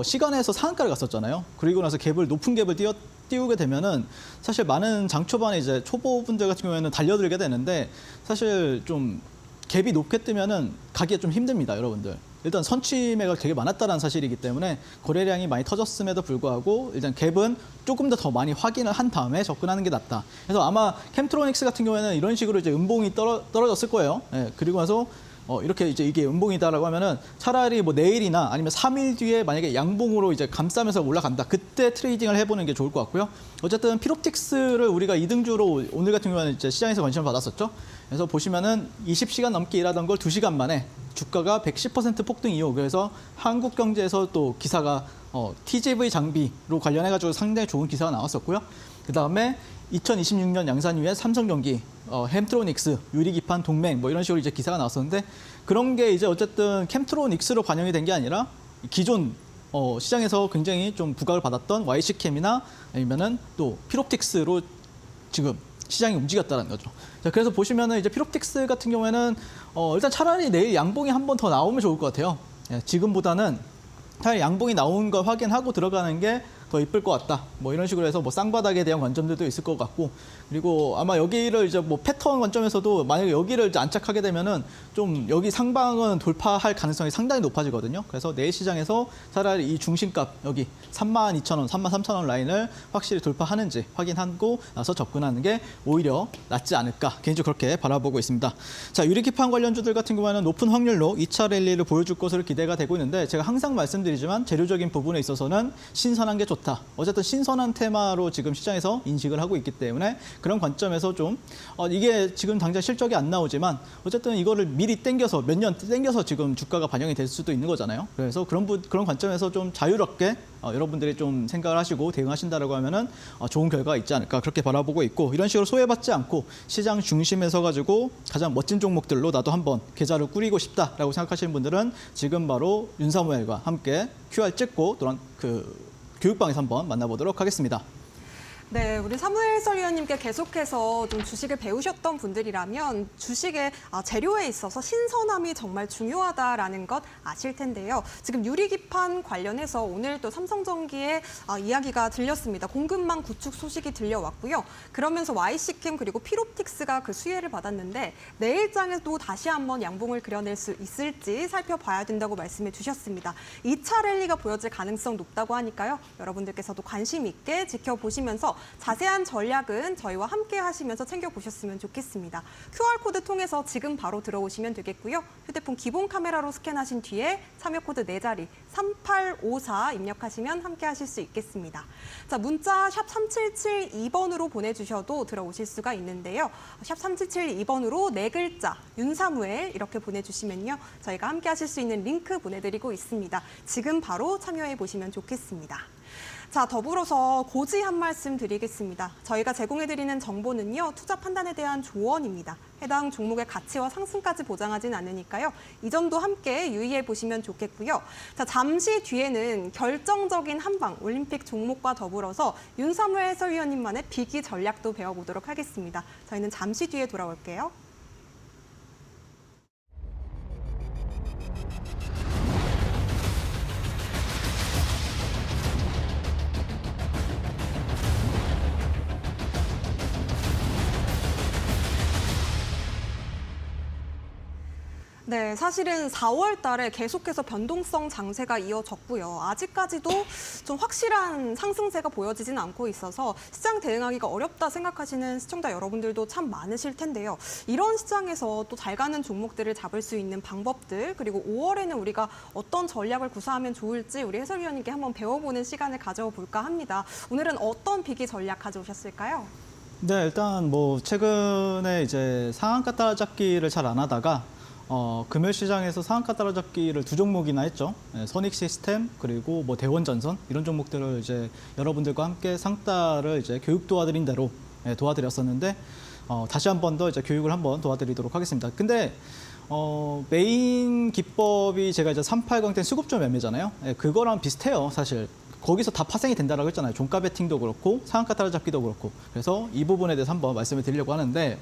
시간에서 상한가를 갔었잖아요. 그리고 나서 높은 갭을 띄우게 되면은 사실 많은 장 초반에 이제 초보분들 같은 경우에는 달려들게 되는데 사실 좀 갭이 높게 뜨면은 가기가 좀 힘듭니다, 여러분들. 일단 선취매가 되게 많았다는 사실이기 때문에 거래량이 많이 터졌음에도 불구하고 일단 갭은 조금 더 많이 확인을 한 다음에 접근하는 게 낫다. 그래서 아마 캠트로닉스 같은 경우에는 이런 식으로 이제 음봉이 떨어졌을 거예요. 예, 그리고 나서 이렇게 이제 이게 음봉이다라고 하면은 차라리 뭐 내일이나 아니면 3일 뒤에 만약에 양봉으로 이제 감싸면서 올라간다. 그때 트레이딩을 해보는 게 좋을 것 같고요. 어쨌든 피롭틱스를 우리가 2등주로 오늘 같은 경우에는 이제 시장에서 관심을 받았었죠. 그래서 보시면은 20시간 넘게 일하던 걸 2시간 만에 주가가 110% 폭등 이후 그래서 한국경제에서 또 기사가 TGV 장비로 관련해가지고 상당히 좋은 기사가 나왔었고요. 그 다음에 2026년 양산 이후에 삼성전기, 캠트로닉스, 유리기판 동맹 뭐 이런 식으로 이제 기사가 나왔었는데 그런 게 이제 어쨌든 캠트로닉스로 반영이 된 게 아니라 기존 시장에서 굉장히 좀 부각을 받았던 YC캠이나 아니면은 또 피롭틱스로 지금 시장이 움직였다는 거죠. 자, 그래서 보시면은 이제 피롭틱스 같은 경우에는 일단 차라리 내일 양봉이 한 번 더 나오면 좋을 것 같아요. 예, 지금보다는 차라리 양봉이 나온 거 확인하고 들어가는 게 더 이쁠 것 같다. 뭐 이런 식으로 해서 뭐 쌍바닥에 대한 관점들도 있을 것 같고, 그리고 아마 여기를 이제 뭐 패턴 관점에서도 만약에 여기를 이제 안착하게 되면은 좀 여기 상방은 돌파할 가능성이 상당히 높아지거든요. 그래서 내일 시장에서 차라리 이 중심값 여기 32,000원, 33,000원 라인을 확실히 돌파하는지 확인하고 나서 접근하는 게 오히려 낫지 않을까, 개인적으로 그렇게 바라보고 있습니다. 자, 유리기판 관련주들 같은 경우에는 높은 확률로 2차 랠리를 보여줄 것으로 기대가 되고 있는데, 제가 항상 말씀드리지만 재료적인 부분에 있어서는 신선한 게 좋다. 어쨌든 신선한 테마로 지금 시장에서 인식을 하고 있기 때문에 그런 관점에서 좀 이게 지금 당장 실적이 안 나오지만 어쨌든 이거를 미리 땡겨서 몇 년 땡겨서 지금 주가가 반영이 될 수도 있는 거잖아요. 그래서 그런 관점에서 좀 자유롭게 여러분들이 좀 생각을 하시고 대응하신다라고 하면은 좋은 결과가 있지 않을까, 그렇게 바라보고 있고, 이런 식으로 소외받지 않고 시장 중심에 서 가지고 가장 멋진 종목들로 나도 한번 계좌를 꾸리고 싶다라고 생각하시는 분들은 지금 바로 윤사무엘과 함께 QR 찍고 또는 그 교육방에서 한번 만나보도록 하겠습니다. 네, 우리 사무엘 해설위원님께 계속해서 좀 주식을 배우셨던 분들이라면 주식의 재료에 있어서 신선함이 정말 중요하다라는 것 아실 텐데요. 지금 유리기판 관련해서 오늘 또 삼성전기의 이야기가 들렸습니다. 공급망 구축 소식이 들려왔고요. 그러면서 YC캠 그리고 필옵틱스가 그 수혜를 받았는데 내일장에도 다시 한번 양봉을 그려낼 수 있을지 살펴봐야 된다고 말씀해 주셨습니다. 2차 랠리가 보여질 가능성 높다고 하니까요. 여러분들께서도 관심 있게 지켜보시면서 자세한 전략은 저희와 함께 하시면서 챙겨보셨으면 좋겠습니다. QR코드 통해서 지금 바로 들어오시면 되겠고요. 휴대폰 기본 카메라로 스캔하신 뒤에 참여 코드 4자리 3854 입력하시면 함께 하실 수 있겠습니다. 자, 문자 샵 3772번으로 보내주셔도 들어오실 수가 있는데요. 샵 3772번으로 4글자 윤사무엘 이렇게 보내주시면요. 저희가 함께 하실 수 있는 링크 보내드리고 있습니다. 지금 바로 참여해 보시면 좋겠습니다. 자, 더불어서 고지 한 말씀 드리겠습니다. 저희가 제공해드리는 정보는요, 투자 판단에 대한 조언입니다. 해당 종목의 가치와 상승까지 보장하진 않으니까요. 이 점도 함께 유의해 보시면 좋겠고요. 자, 잠시 뒤에는 결정적인 한방 올림픽 종목과 더불어서 윤사무엘 해설위원님만의 비기 전략도 배워보도록 하겠습니다. 저희는 잠시 뒤에 돌아올게요. 네, 사실은 4월 달에 계속해서 변동성 장세가 이어졌고요. 아직까지도 좀 확실한 상승세가 보여지진 않고 있어서 시장 대응하기가 어렵다 생각하시는 시청자 여러분들도 참 많으실 텐데요. 이런 시장에서 또 잘 가는 종목들을 잡을 수 있는 방법들, 그리고 5월에는 우리가 어떤 전략을 구사하면 좋을지 우리 해설위원님께 한번 배워보는 시간을 가져볼까 합니다. 오늘은 어떤 비기 전략 가져오셨을까요? 네, 일단 뭐 최근에 이제 상한가 따라잡기를 잘 안 하다가 금요 시장에서 상한가 따라잡기를 2종목이나 했죠. 선익 시스템 그리고 뭐 대원전선 이런 종목들을 이제 여러분들과 함께 상따를 이제 교육 도와드린 대로 도와드렸었는데 다시 한 번 더 이제 교육을 한번 도와드리도록 하겠습니다. 근데 메인 기법이 제가 이제 380된 수급조 매매잖아요. 그거랑 비슷해요, 사실. 거기서 다 파생이 된다라고 했잖아요. 종가 베팅도 그렇고 상한가 따라잡기도 그렇고. 그래서 이 부분에 대해서 한번 말씀을 드리려고 하는데,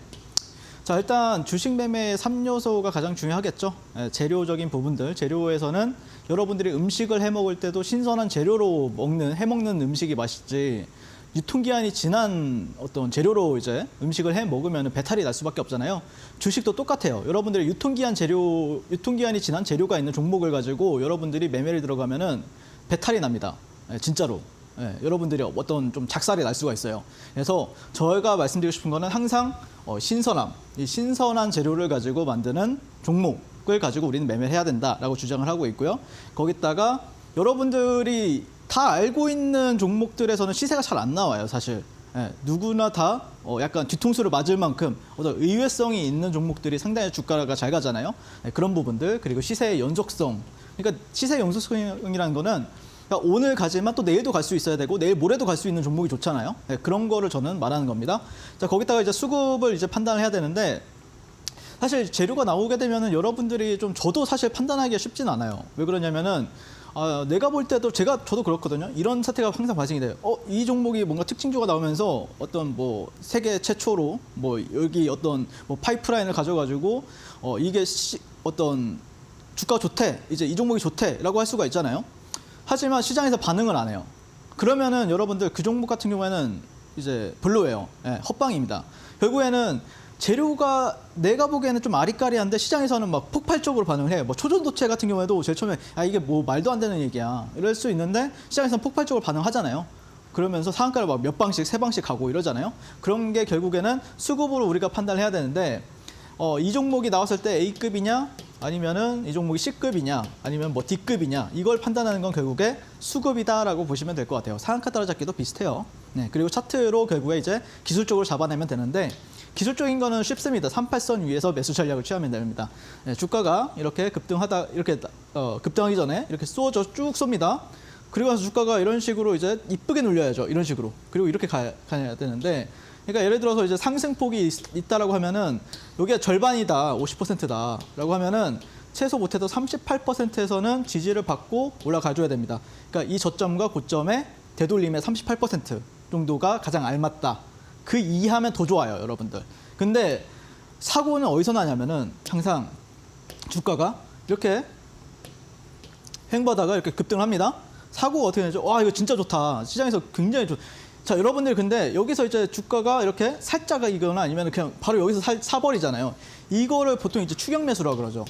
자, 일단 주식 매매의 3요소가 가장 중요하겠죠. 재료적인 부분들. 재료에서는 여러분들이 음식을 해 먹을 때도 신선한 재료로 해 먹는 음식이 맛있지, 유통기한이 지난 어떤 재료로 이제 음식을 해 먹으면 배탈이 날 수밖에 없잖아요. 주식도 똑같아요. 여러분들이 유통기한이 지난 재료가 있는 종목을 가지고 여러분들이 매매를 들어가면은 배탈이 납니다. 진짜로. 여러분들이 어떤 좀 작살이 날 수가 있어요. 그래서 저희가 말씀드리고 싶은 거는 항상 신선함, 이 신선한 재료를 가지고 만드는 종목을 가지고 우리는 매매를 해야 된다라고 주장을 하고 있고요. 거기다가 여러분들이 다 알고 있는 종목들에서는 시세가 잘 안 나와요, 사실. 누구나 다 약간 뒤통수를 맞을 만큼 어떤 의외성이 있는 종목들이 상당히 주가가 잘 가잖아요. 그런 부분들, 그리고 시세의 연속성. 그러니까 시세의 연속성이라는 거는 그러니까 오늘 가지만 또 내일도 갈 수 있어야 되고 내일 모레도 갈 수 있는 종목이 좋잖아요. 그런 거를 저는 말하는 겁니다. 자, 거기다가 이제 수급을 이제 판단을 해야 되는데, 사실 재료가 나오게 되면은 여러분들이 좀, 저도 사실 판단하기가 쉽진 않아요. 왜 그러냐면은 내가 볼 때도 저도 그렇거든요. 이런 사태가 항상 발생이 돼요. 이 종목이 뭔가 특징주가 나오면서 어떤 뭐 세계 최초로 뭐 여기 어떤 뭐 파이프라인을 가져가지고 이게 어떤 주가가 좋대, 이제 이 종목이 좋대라고 할 수가 있잖아요. 하지만 시장에서 반응을 안 해요. 그러면은 여러분들 그 종목 같은 경우에는 이제 별로예요. 예, 헛방입니다. 결국에는 재료가 내가 보기에는 좀 아리까리한데 시장에서는 막 폭발적으로 반응을 해. 뭐 초전도체 같은 경우에도 제일 처음에 이게 뭐 말도 안 되는 얘기야. 이럴 수 있는데 시장에서는 폭발적으로 반응하잖아요. 그러면서 상한가를 막 몇 방씩, 세 방씩 가고 이러잖아요. 그런 게 결국에는 수급으로 우리가 판단을 해야 되는데 이 종목이 나왔을 때 A급이냐 아니면은 이 종목이 C급이냐 아니면 뭐 D급이냐 이걸 판단하는 건 결국에 수급이다라고 보시면 될 것 같아요. 상한가 따라잡기도 비슷해요. 네, 그리고 차트로 결국에 이제 기술적으로 잡아내면 되는데 기술적인 거는 쉽습니다. 38선 위에서 매수 전략을 취하면 됩니다. 네, 주가가 이렇게 급등하다 이렇게 급등하기 전에 이렇게 쏘죠. 쭉 쏩니다. 그리고 나서 주가가 이런 식으로 이제 이쁘게 눌려야죠. 이런 식으로. 그리고 이렇게 가야 되는데 그러니까 예를 들어서 이제 상승폭이 있다라고 하면은 여기가 절반이다, 50%다라고 하면은 최소 못해도 38%에서는 지지를 받고 올라가줘야 됩니다. 그러니까 이 저점과 고점의 되돌림의 38% 정도가 가장 알맞다. 그 이하면 더 좋아요, 여러분들. 근데 사고는 어디서 나냐면은 항상 주가가 이렇게 횡보하다가 이렇게 급등을 합니다. 사고가 어떻게 되죠? 와, 이거 진짜 좋다. 시장에서 굉장히 자, 여러분들 근데 여기서 이제 주가가 이렇게 살짝이거나 아니면 그냥 바로 여기서 사버리잖아요. 이거를 보통 이제 추격 매수라고 그러죠.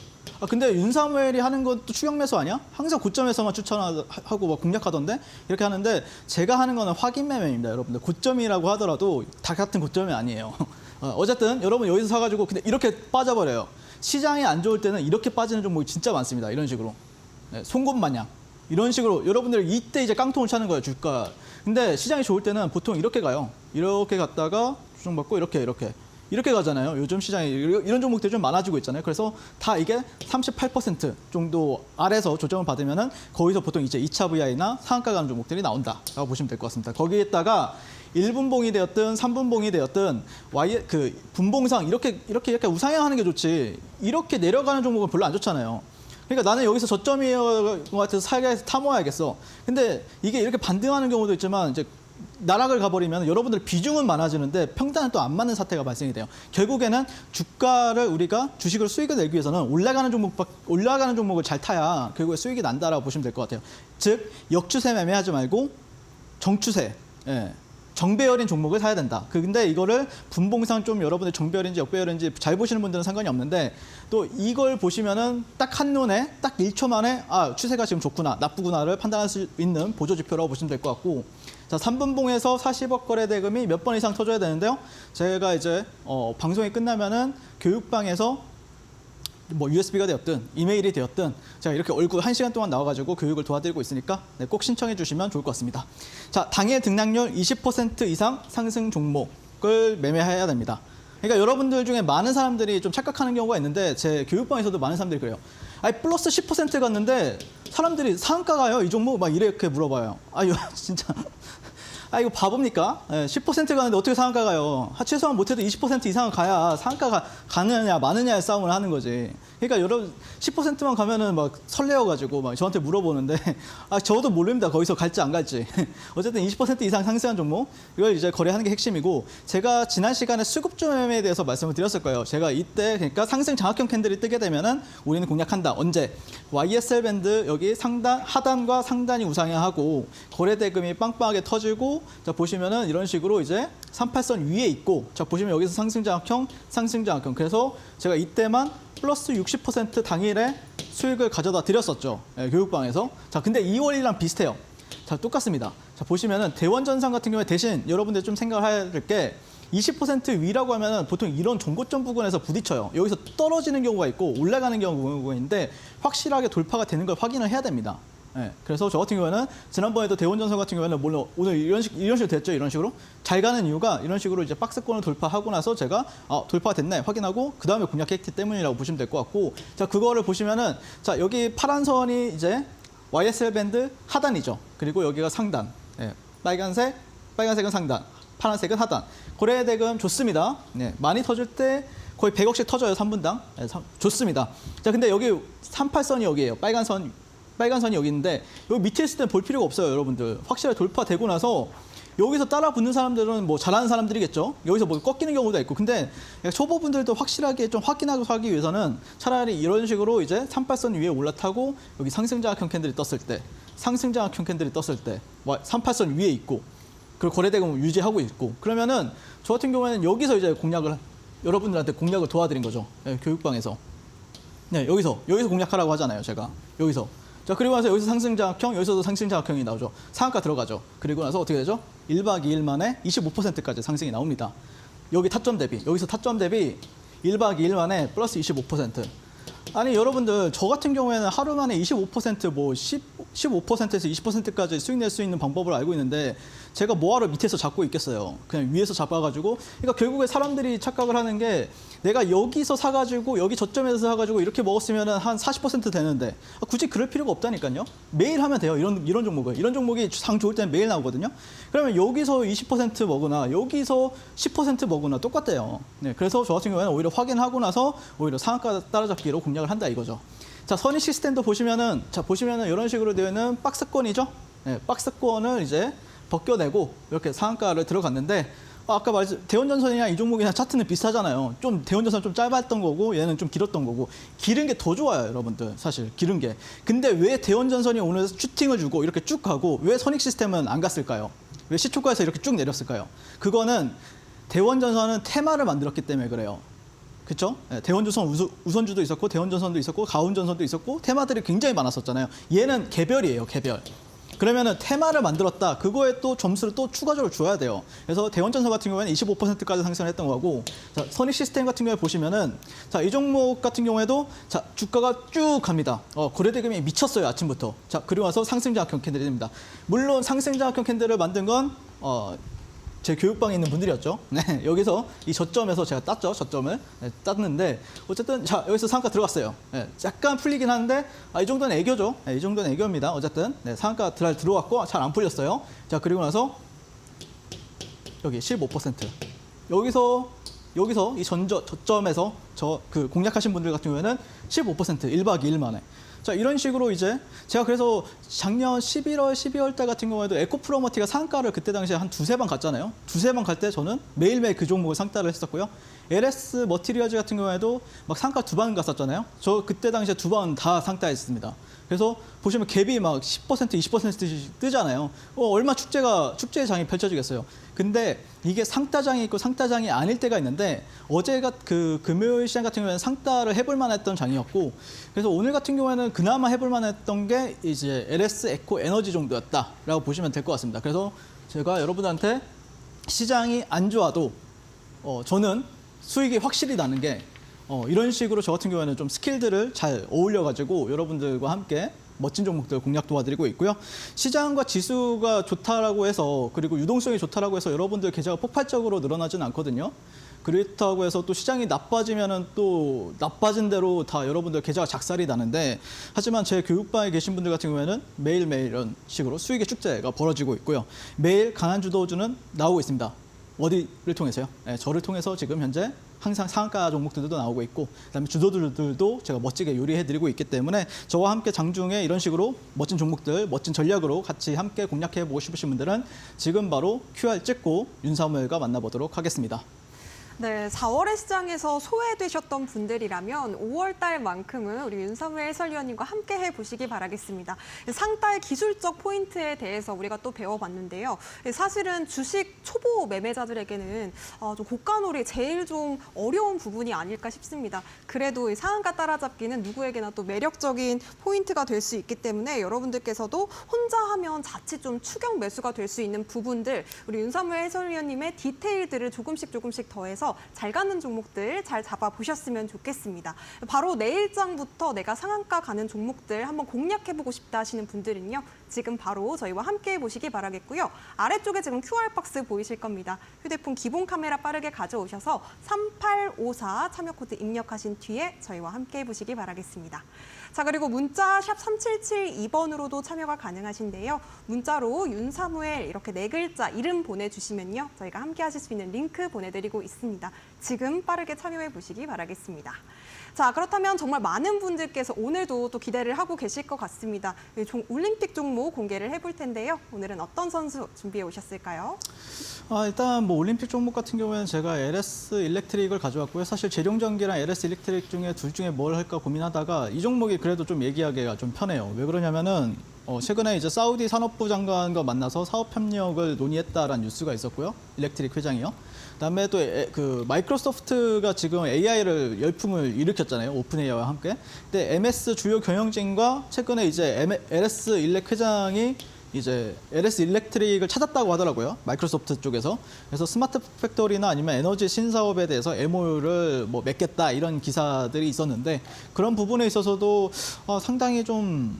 근데 윤사무엘이 하는 것도 추격 매수 아니야? 항상 고점에서만 추천하고 막 공략하던데 이렇게 하는데 제가 하는 거는 확인 매매입니다, 여러분들. 고점이라고 하더라도 다 같은 고점이 아니에요. 어쨌든 여러분 여기서 사가지고 근데 이렇게 빠져버려요. 시장이 안 좋을 때는 이렇게 빠지는 종목이 진짜 많습니다. 이런 식으로. 네, 송곳 마냥. 이런 식으로 여러분들 이때 이제 깡통을 차는 거예요, 주가. 근데 시장이 좋을 때는 보통 이렇게 가요. 이렇게 갔다가 조정받고 이렇게 가잖아요. 요즘 시장이 이런 종목들이 좀 많아지고 있잖아요. 그래서 다 이게 38% 정도 아래서 조정을 받으면은 거기서 보통 이제 2차 VI나 상한가 가는 종목들이 나온다라고 보시면 될 것 같습니다. 거기에다가 1분봉이 되었든 3분봉이 되었든 그 분봉상 이렇게 우상향하는 게 좋지. 이렇게 내려가는 종목은 별로 안 좋잖아요. 그러니까 나는 여기서 저점이어 것 같아서 사야겠어, 탐모아야겠어. 근데 이게 이렇게 반등하는 경우도 있지만 이제 나락을 가버리면 여러분들 비중은 많아지는데 평단은 또 안 맞는 사태가 발생이 돼요. 결국에는 주가를 우리가 주식을 수익을 내기 위해서는 올라가는 종목을 잘 타야 결국에 수익이 난다라고 보시면 될 것 같아요. 즉 역추세 매매하지 말고 정추세. 예. 정배열인 종목을 사야 된다. 근데 이거를 분봉상 좀 여러분들 정배열인지 역배열인지 잘 보시는 분들은 상관이 없는데 또 이걸 보시면은 딱 한눈에 딱 1초 만에 추세가 지금 좋구나, 나쁘구나를 판단할 수 있는 보조 지표라고 보시면 될 것 같고 자, 3분봉에서 40억 거래 대금이 몇 번 이상 터져야 되는데요. 제가 이제 방송이 끝나면은 교육방에서 뭐 USB가 되었든 이메일이 되었든 제가 이렇게 얼굴 1시간 동안 나와가지고 교육을 도와드리고 있으니까 네, 꼭 신청해 주시면 좋을 것 같습니다. 자, 당일 등락률 20% 이상 상승 종목을 매매해야 됩니다. 그러니까 여러분들 중에 많은 사람들이 좀 착각하는 경우가 있는데 제 교육방에서도 많은 사람들이 그래요. 플러스 10% 갔는데 사람들이 상한가 가요? 이 종목? 막 이렇게 물어봐요. 진짜. 이거 바보입니까? 10% 가는데 어떻게 상한가 가요? 최소한 못해도 20% 이상은 가야 상한가가 가느냐 마느냐의 싸움을 하는 거지. 그러니까 여러분 10%만 가면은 막 설레어가지고 막 저한테 물어보는데 저도 모릅니다. 거기서 갈지 안 갈지. 어쨌든 20% 이상 상승한 종목 이걸 이제 거래하는 게 핵심이고 제가 지난 시간에 수급주 매매에 대해서 말씀을 드렸을 거예요. 제가 이때 그러니까 상승 장악형 캔들이 뜨게 되면은 우리는 공략한다. 언제? YSL 밴드 여기 하단과 상단이 우상향하고 거래 대금이 빵빵하게 터지고 자 보시면은 이런 식으로 이제 38선 위에 있고 자 보시면 여기서 상승 장악형 그래서 제가 이때만 플러스 60% 당일에 수익을 가져다 드렸었죠. 교육방에서. 자 근데 2월이랑 비슷해요. 자 똑같습니다. 자 보시면은 대원전상 같은 경우에 대신 여러분들 좀 생각해야 될 게 20% 위라고 하면은 보통 이런 종고점 부근에서 부딪혀요. 여기서 떨어지는 경우가 있고 올라가는 경우가 있는데 확실하게 돌파가 되는 걸 확인을 해야 됩니다. 네, 그래서 저 같은 경우에는 지난번에도 대원전선 같은 경우에는 물론 오늘 이런 식으로 됐죠. 이런 식으로 잘 가는 이유가 이런 식으로 이제 박스권을 돌파하고 나서 제가 돌파가 됐네 확인하고 그 다음에 공략했기 때문이라고 보시면 될 것 같고 자 그거를 보시면은 자 여기 파란 선이 이제 YSL 밴드 하단이죠. 그리고 여기가 상단. 네, 빨간색은 상단, 파란색은 하단. 거래 대금 좋습니다. 네, 많이 터질 때 거의 100억씩 터져요 3분당. 네, 좋습니다. 자 근데 여기 38선이 여기예요. 빨간 선이 여기 있는데 여기 밑에 있을 때는 볼 필요가 없어요, 여러분들. 확실하게 돌파되고 나서 여기서 따라 붙는 사람들은 뭐 잘하는 사람들이겠죠. 여기서 뭐 꺾이는 경우도 있고. 근데 초보분들도 확실하게 좀 확인하고 하기 위해서는 차라리 이런 식으로 이제 38선 위에 올라타고 여기 상승 장악형 캔들이 떴을 때 상승장악형 캔들이 떴을 때 38선 위에 있고 그리고 거래대금을 유지하고 있고 그러면은 저 같은 경우에는 여기서 이제 여러분들한테 공략을 도와드린 거죠. 네, 교육방에서. 네, 여기서 공략하라고 하잖아요, 제가. 여기서. 자, 그리고 나서 여기서 상승장악형, 여기서도 상승장악형이 나오죠. 상한가 들어가죠. 그리고 나서 어떻게 되죠? 1박 2일 만에 25%까지 상승이 나옵니다. 여기 타점 대비, 여기서 타점 대비 1박 2일 만에 플러스 25%. 아니, 여러분들, 저 같은 경우에는 하루 만에 25%, 15%에서 20%까지 수익 낼 수 있는 방법을 알고 있는데, 제가 뭐하러 밑에서 잡고 있겠어요. 그냥 위에서 잡아가지고. 그러니까 결국에 사람들이 착각을 하는 게, 내가 여기서 사가지고, 여기 저점에서 사가지고, 이렇게 먹었으면 한 40% 되는데, 굳이 그럴 필요가 없다니까요. 매일 하면 돼요. 이런 종목을. 이런 종목이 상 좋을 때는 매일 나오거든요. 그러면 여기서 20% 먹으나, 여기서 10% 먹으나 똑같대요. 네, 그래서 저 같은 경우에는 오히려 확인하고 나서, 오히려 상한가 따라잡기로 공략을 한다 이거죠. 자, 선익 시스템도 보시면은 이런 식으로 되어 있는 박스권이죠. 네, 박스권을 이제 벗겨내고 이렇게 상한가를 들어갔는데 아까 말했듯이 대원전선이나 이 종목이나 차트는 비슷하잖아요. 좀 대원전선 좀 짧았던 거고 얘는 좀 길었던 거고 길은 게 더 좋아요, 여러분들. 사실 길은 게. 근데 왜 대원전선이 오늘 슈팅을 주고 이렇게 쭉 가고 왜 선익 시스템은 안 갔을까요? 왜 시초가에서 이렇게 쭉 내렸을까요? 그거는 대원전선은 테마를 만들었기 때문에 그래요. 그렇죠? 대원전선 우선주도 있었고 대원전선도 있었고 가운전선도 있었고 테마들이 굉장히 많았었잖아요. 얘는 개별이에요, 개별. 그러면은 테마를 만들었다. 그거에 또 점수를 또 추가적으로 줘야 돼요. 그래서 대원전선 같은 경우에는 25%까지 상승을 했던 거고, 자, 선익 시스템 같은 경우에 보시면은, 자, 이 종목 같은 경우에도, 자, 주가가 쭉 갑니다. 거래대금이 미쳤어요, 아침부터. 자, 그리고 나서 상승장악형 캔들이 됩니다. 물론 상승장악형 캔들을 만든 건, 제 교육방에 있는 분들이었죠. 네, 여기서 이 저점에서 제가 땄죠, 저점을. 네, 땄는데, 어쨌든, 자, 여기서 상한가 들어갔어요. 네, 약간 풀리긴 하는데, 이 정도는 애교죠. 네, 이 정도는 애교입니다. 어쨌든, 네, 상한가 들어왔고, 잘 안 풀렸어요. 자, 그리고 나서, 여기 15%. 여기서 이 저점에서 공략하신 분들 같은 경우에는 15%, 1박 2일 만에. 자, 이런 식으로 이제 제가 그래서 작년 11월, 12월 달 같은 경우에도 에코프로머티가 상가를 그때 당시에 한 두세 번 갔잖아요. 두세 번 갈 때 저는 매일매일 그 종목을 상따를 했었고요. LS 머티리얼즈 같은 경우에도 막 상가 2번 갔었잖아요. 저 그때 당시에 2번 다 상따했습니다. 그래서 보시면 갭이 막 10%, 20%씩 뜨잖아요. 얼마 축제의 장이 펼쳐지겠어요. 근데 이게 상따장이 있고 상따장이 아닐 때가 있는데 어제가 그 금요일 시장 같은 경우에는 상따를 해볼 만했던 장이었고 그래서 오늘 같은 경우에는 그나마 해볼 만했던 게 이제 LS 에코 에너지 정도였다라고 보시면 될 것 같습니다. 그래서 제가 여러분한테 시장이 안 좋아도 저는 수익이 확실히 나는 게 이런 식으로 저 같은 경우에는 좀 스킬들을 잘 어울려가지고 여러분들과 함께 멋진 종목들 공략 도와드리고 있고요. 시장과 지수가 좋다라고 해서 그리고 유동성이 좋다라고 해서 여러분들 계좌가 폭발적으로 늘어나지는 않거든요. 그렇다고 해서 또 시장이 나빠지면은 또 나빠진 대로 다 여러분들 계좌가 작살이 나는데 하지만 제 교육방에 계신 분들 같은 경우에는 매일매일 이런 식으로 수익의 축제가 벌어지고 있고요. 매일 강한 주도주는 나오고 있습니다. 어디를 통해서요? 네, 저를 통해서 지금 현재 항상 상한가 종목들도 나오고 있고 그다음에 주도들도 제가 멋지게 요리해드리고 있기 때문에 저와 함께 장중에 이런 식으로 멋진 종목들, 멋진 전략으로 같이 함께 공략해보고 싶으신 분들은 지금 바로 QR 찍고 윤사무엘과 만나보도록 하겠습니다. 네, 4월의 시장에서 소외되셨던 분들이라면 5월 달만큼은 우리 윤사무엘 해설위원님과 함께 해보시기 바라겠습니다. 상달 기술적 포인트에 대해서 우리가 또 배워봤는데요. 사실은 주식 초보 매매자들에게는 좀 고가놀이 제일 좀 어려운 부분이 아닐까 싶습니다. 그래도 이 상한가 따라잡기는 누구에게나 또 매력적인 포인트가 될 수 있기 때문에 여러분들께서도 혼자 하면 자칫 좀 추격 매수가 될 수 있는 부분들 우리 윤사무엘 해설위원님의 디테일들을 조금씩 더해서 잘 가는 종목들 잘 잡아보셨으면 좋겠습니다. 바로 내일장부터 내가 상한가 가는 종목들 한번 공략해보고 싶다 하시는 분들은요. 지금 바로 저희와 함께 해보시기 바라겠고요. 아래쪽에 지금 QR박스 보이실 겁니다. 휴대폰 기본 카메라 빠르게 가져오셔서 3854 참여 코드 입력하신 뒤에 저희와 함께 해보시기 바라겠습니다. 자, 그리고 문자 샵 3772번으로도 참여가 가능하신데요. 문자로 윤사무엘 이렇게 4글자 이름 보내주시면요. 저희가 함께 하실 수 있는 링크 보내드리고 있습니다. 지금 빠르게 참여해 보시기 바라겠습니다. 자, 그렇다면 정말 많은 분들께서 오늘도 또 기대를 하고 계실 것 같습니다. 올림픽 종목 공개를 해볼 텐데요. 오늘은 어떤 선수 준비해 오셨을까요? 일단 뭐 올림픽 종목 같은 경우에는 제가 LS 일렉트릭을 가져왔고요. 사실 재룡전기랑 LS 일렉트릭 중에 둘 중에 뭘 할까 고민하다가 이 종목이 그래도 좀 얘기하기가 좀 편해요. 왜 그러냐면은 최근에 이제 사우디 산업부 장관과 만나서 사업 협력을 논의했다라는 뉴스가 있었고요. 일렉트릭 회장이요. 그다음에 또 그 마이크로소프트가 지금 AI를 열풍을 일으켰잖아요. 오픈 AI와 함께. 근데 MS 주요 경영진과 최근에 이제 LS 일렉 회장이 이제 LS 일렉트릭을 찾았다고 하더라고요. 마이크로소프트 쪽에서. 그래서 스마트 팩토리나 아니면 에너지 신사업에 대해서 MOU를 뭐 맺겠다 이런 기사들이 있었는데 그런 부분에 있어서도 상당히 좀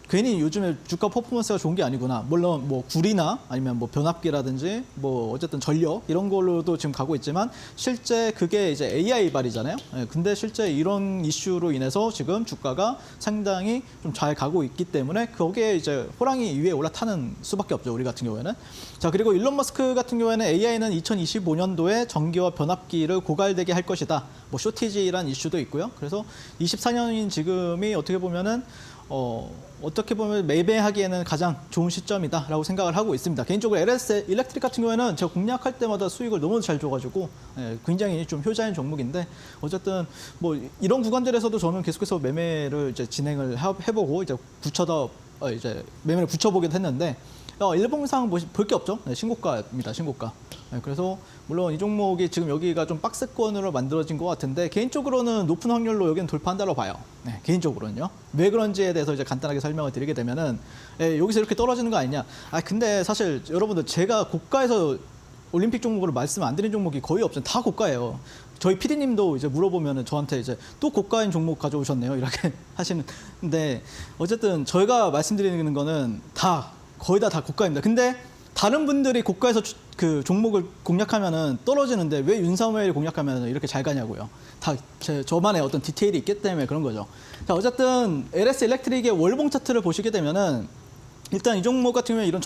괜히 요즘에 주가 퍼포먼스가 좋은 게 아니구나. 물론 뭐 구리나 아니면 뭐 변압기라든지 뭐 어쨌든 전력 이런 걸로도 지금 가고 있지만 실제 그게 이제 AI 발이잖아요. 근데 실제 이런 이슈로 인해서 지금 주가가 상당히 좀 잘 가고 있기 때문에 거기에 이제 호랑이 위에 올라타는 수밖에 없죠. 우리 같은 경우에는. 자, 그리고 일론 머스크 같은 경우에는 AI는 2025년도에 전기와 변압기를 고갈되게 할 것이다. 뭐 쇼티지란 이슈도 있고요. 그래서 24년인 지금이 어떻게 보면은 어떻게 보면 매매하기에는 가장 좋은 시점이다라고 생각을 하고 있습니다. 개인적으로 LS 일렉트릭 같은 경우에는 제가 공략할 때마다 수익을 너무 잘 줘가지고 굉장히 좀 효자인 종목인데 어쨌든 뭐 이런 구간들에서도 저는 계속해서 매매를 이제 진행을 해보고 이제 이제 매매를 붙여보긴 했는데 일봉상 볼 게 없죠. 신고가입니다. 신고가. 그래서 물론 이 종목이 지금 여기가 좀 박스권으로 만들어진 것 같은데 개인적으로는 높은 확률로 여기는 돌파한다고 봐요. 개인적으로는요. 왜 그런지에 대해서 이제 간단하게 설명을 드리게 되면은 여기서 이렇게 떨어지는 거 아니냐. 근데 사실 여러분들 제가 고가에서 올림픽 종목으로 말씀 안 드린 종목이 거의 없잖아요. 다 고가예요. 저희 PD님도 이제 물어보면은 저한테 이제 또 고가인 종목 가져오셨네요. 이렇게 하시는데 어쨌든 저희가 말씀드리는 거는 거의 다 고가입니다. 근데 다른 분들이 고가에서 그 종목을 공략하면은 떨어지는데 왜 윤사무엘 공략하면은 이렇게 잘 가냐고요. 다 저만의 어떤 디테일이 있기 때문에 그런 거죠. 자, 어쨌든 LS 일렉트릭의 월봉 차트를 보시게 되면은 일단 이 종목 같은 경우에 이런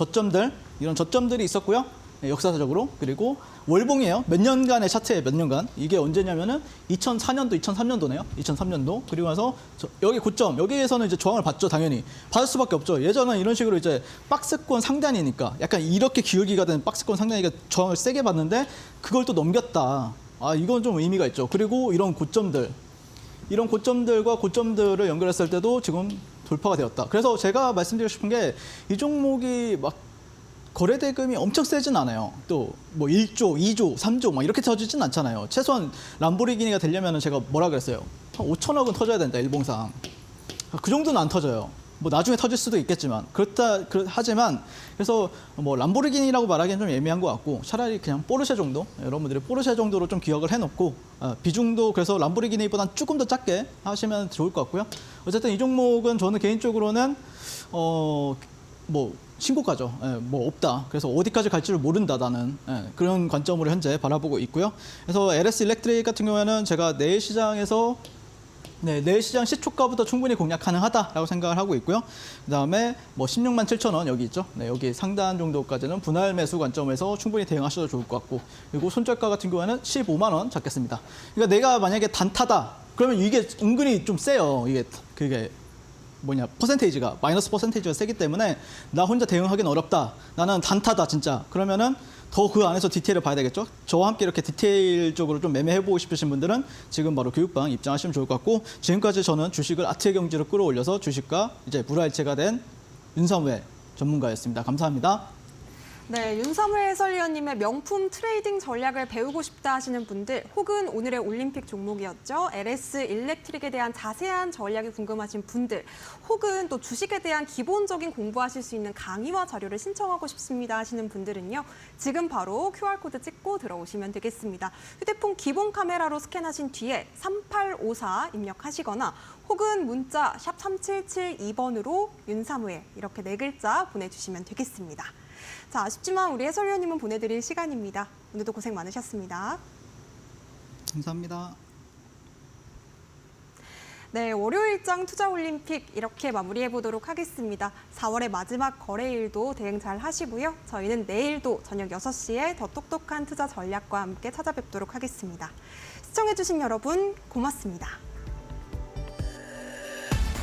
저점들이 있었고요. 역사적으로. 그리고 월봉이에요. 몇 년간의 차트예요. 몇 년간. 이게 언제냐면은 2003년도네요. 2003년도. 그리고 나서 여기 고점. 여기에서는 이제 저항을 받죠. 당연히. 받을 수밖에 없죠. 예전은 이런 식으로 이제 박스권 상단이니까 약간 이렇게 기울기가 된 박스권 상단이니까 저항을 세게 받는데 그걸 또 넘겼다. 이건 좀 의미가 있죠. 그리고 이런 고점들과 고점들을 연결했을 때도 지금 돌파가 되었다. 그래서 제가 말씀드리고 싶은 게 이 종목이 막 거래 대금이 엄청 세진 않아요. 또 뭐 1조, 2조, 3조 막 이렇게 터지진 않잖아요. 최소한 람보르기니가 되려면 제가 뭐라 그랬어요? 한 5천억은 터져야 된다, 일봉상. 그 정도는 안 터져요. 뭐 나중에 터질 수도 있겠지만 하지만 그래서 뭐 람보르기니라고 말하기는 좀 애매한 것 같고 차라리 그냥 포르쉐 정도 여러분들이 포르쉐 정도로 좀 기억을 해놓고 비중도 그래서 람보르기니보다는 조금 더 작게 하시면 좋을 것 같고요. 어쨌든 이 종목은 저는 개인적으로는 뭐 신고가죠. 뭐 없다. 그래서 어디까지 갈지를 모른다 나는 그런 관점으로 현재 바라보고 있고요. 그래서 LS 일렉트릭 같은 경우에는 제가 내일 시장 시초가부터 충분히 공략 가능하다라고 생각을 하고 있고요. 그다음에 뭐 16만 7천 원 여기 있죠. 여기 상단 정도까지는 분할 매수 관점에서 충분히 대응하셔도 좋을 것 같고 그리고 손절가 같은 경우에는 15만 원 잡겠습니다. 그러니까 내가 만약에 단타다 그러면 이게 은근히 좀 세요. 그게 퍼센테이지가 마이너스 퍼센테이지가 세기 때문에 나 혼자 대응하기는 어렵다. 나는 단타다 진짜. 그러면은 더 그 안에서 디테일을 봐야 되겠죠. 저와 함께 이렇게 디테일적으로 좀 매매해보고 싶으신 분들은 지금 바로 교육방 입장하시면 좋을 것 같고 지금까지 저는 주식을 아트의 경지로 끌어올려서 주식과 이제 불화일체가 된 윤사무엘 전문가였습니다. 감사합니다. 네, 윤사무엘 해설위원님의 명품 트레이딩 전략을 배우고 싶다 하시는 분들 혹은 오늘의 올림픽 종목이었죠. LS 일렉트릭에 대한 자세한 전략이 궁금하신 분들 혹은 또 주식에 대한 기본적인 공부하실 수 있는 강의와 자료를 신청하고 싶습니다 하시는 분들은요. 지금 바로 QR코드 찍고 들어오시면 되겠습니다. 휴대폰 기본 카메라로 스캔하신 뒤에 3854 입력하시거나 혹은 문자 샵 3772번으로 윤사무엘 이렇게 4글자 보내주시면 되겠습니다. 자, 아쉽지만 우리 해설위원님은 보내드릴 시간입니다. 오늘도 고생 많으셨습니다. 감사합니다. 네, 월요일장 투자올림픽 이렇게 마무리해보도록 하겠습니다. 4월의 마지막 거래일도 대응 잘 하시고요. 저희는 내일도 저녁 6시에 더 똑똑한 투자 전략과 함께 찾아뵙도록 하겠습니다. 시청해주신 여러분 고맙습니다.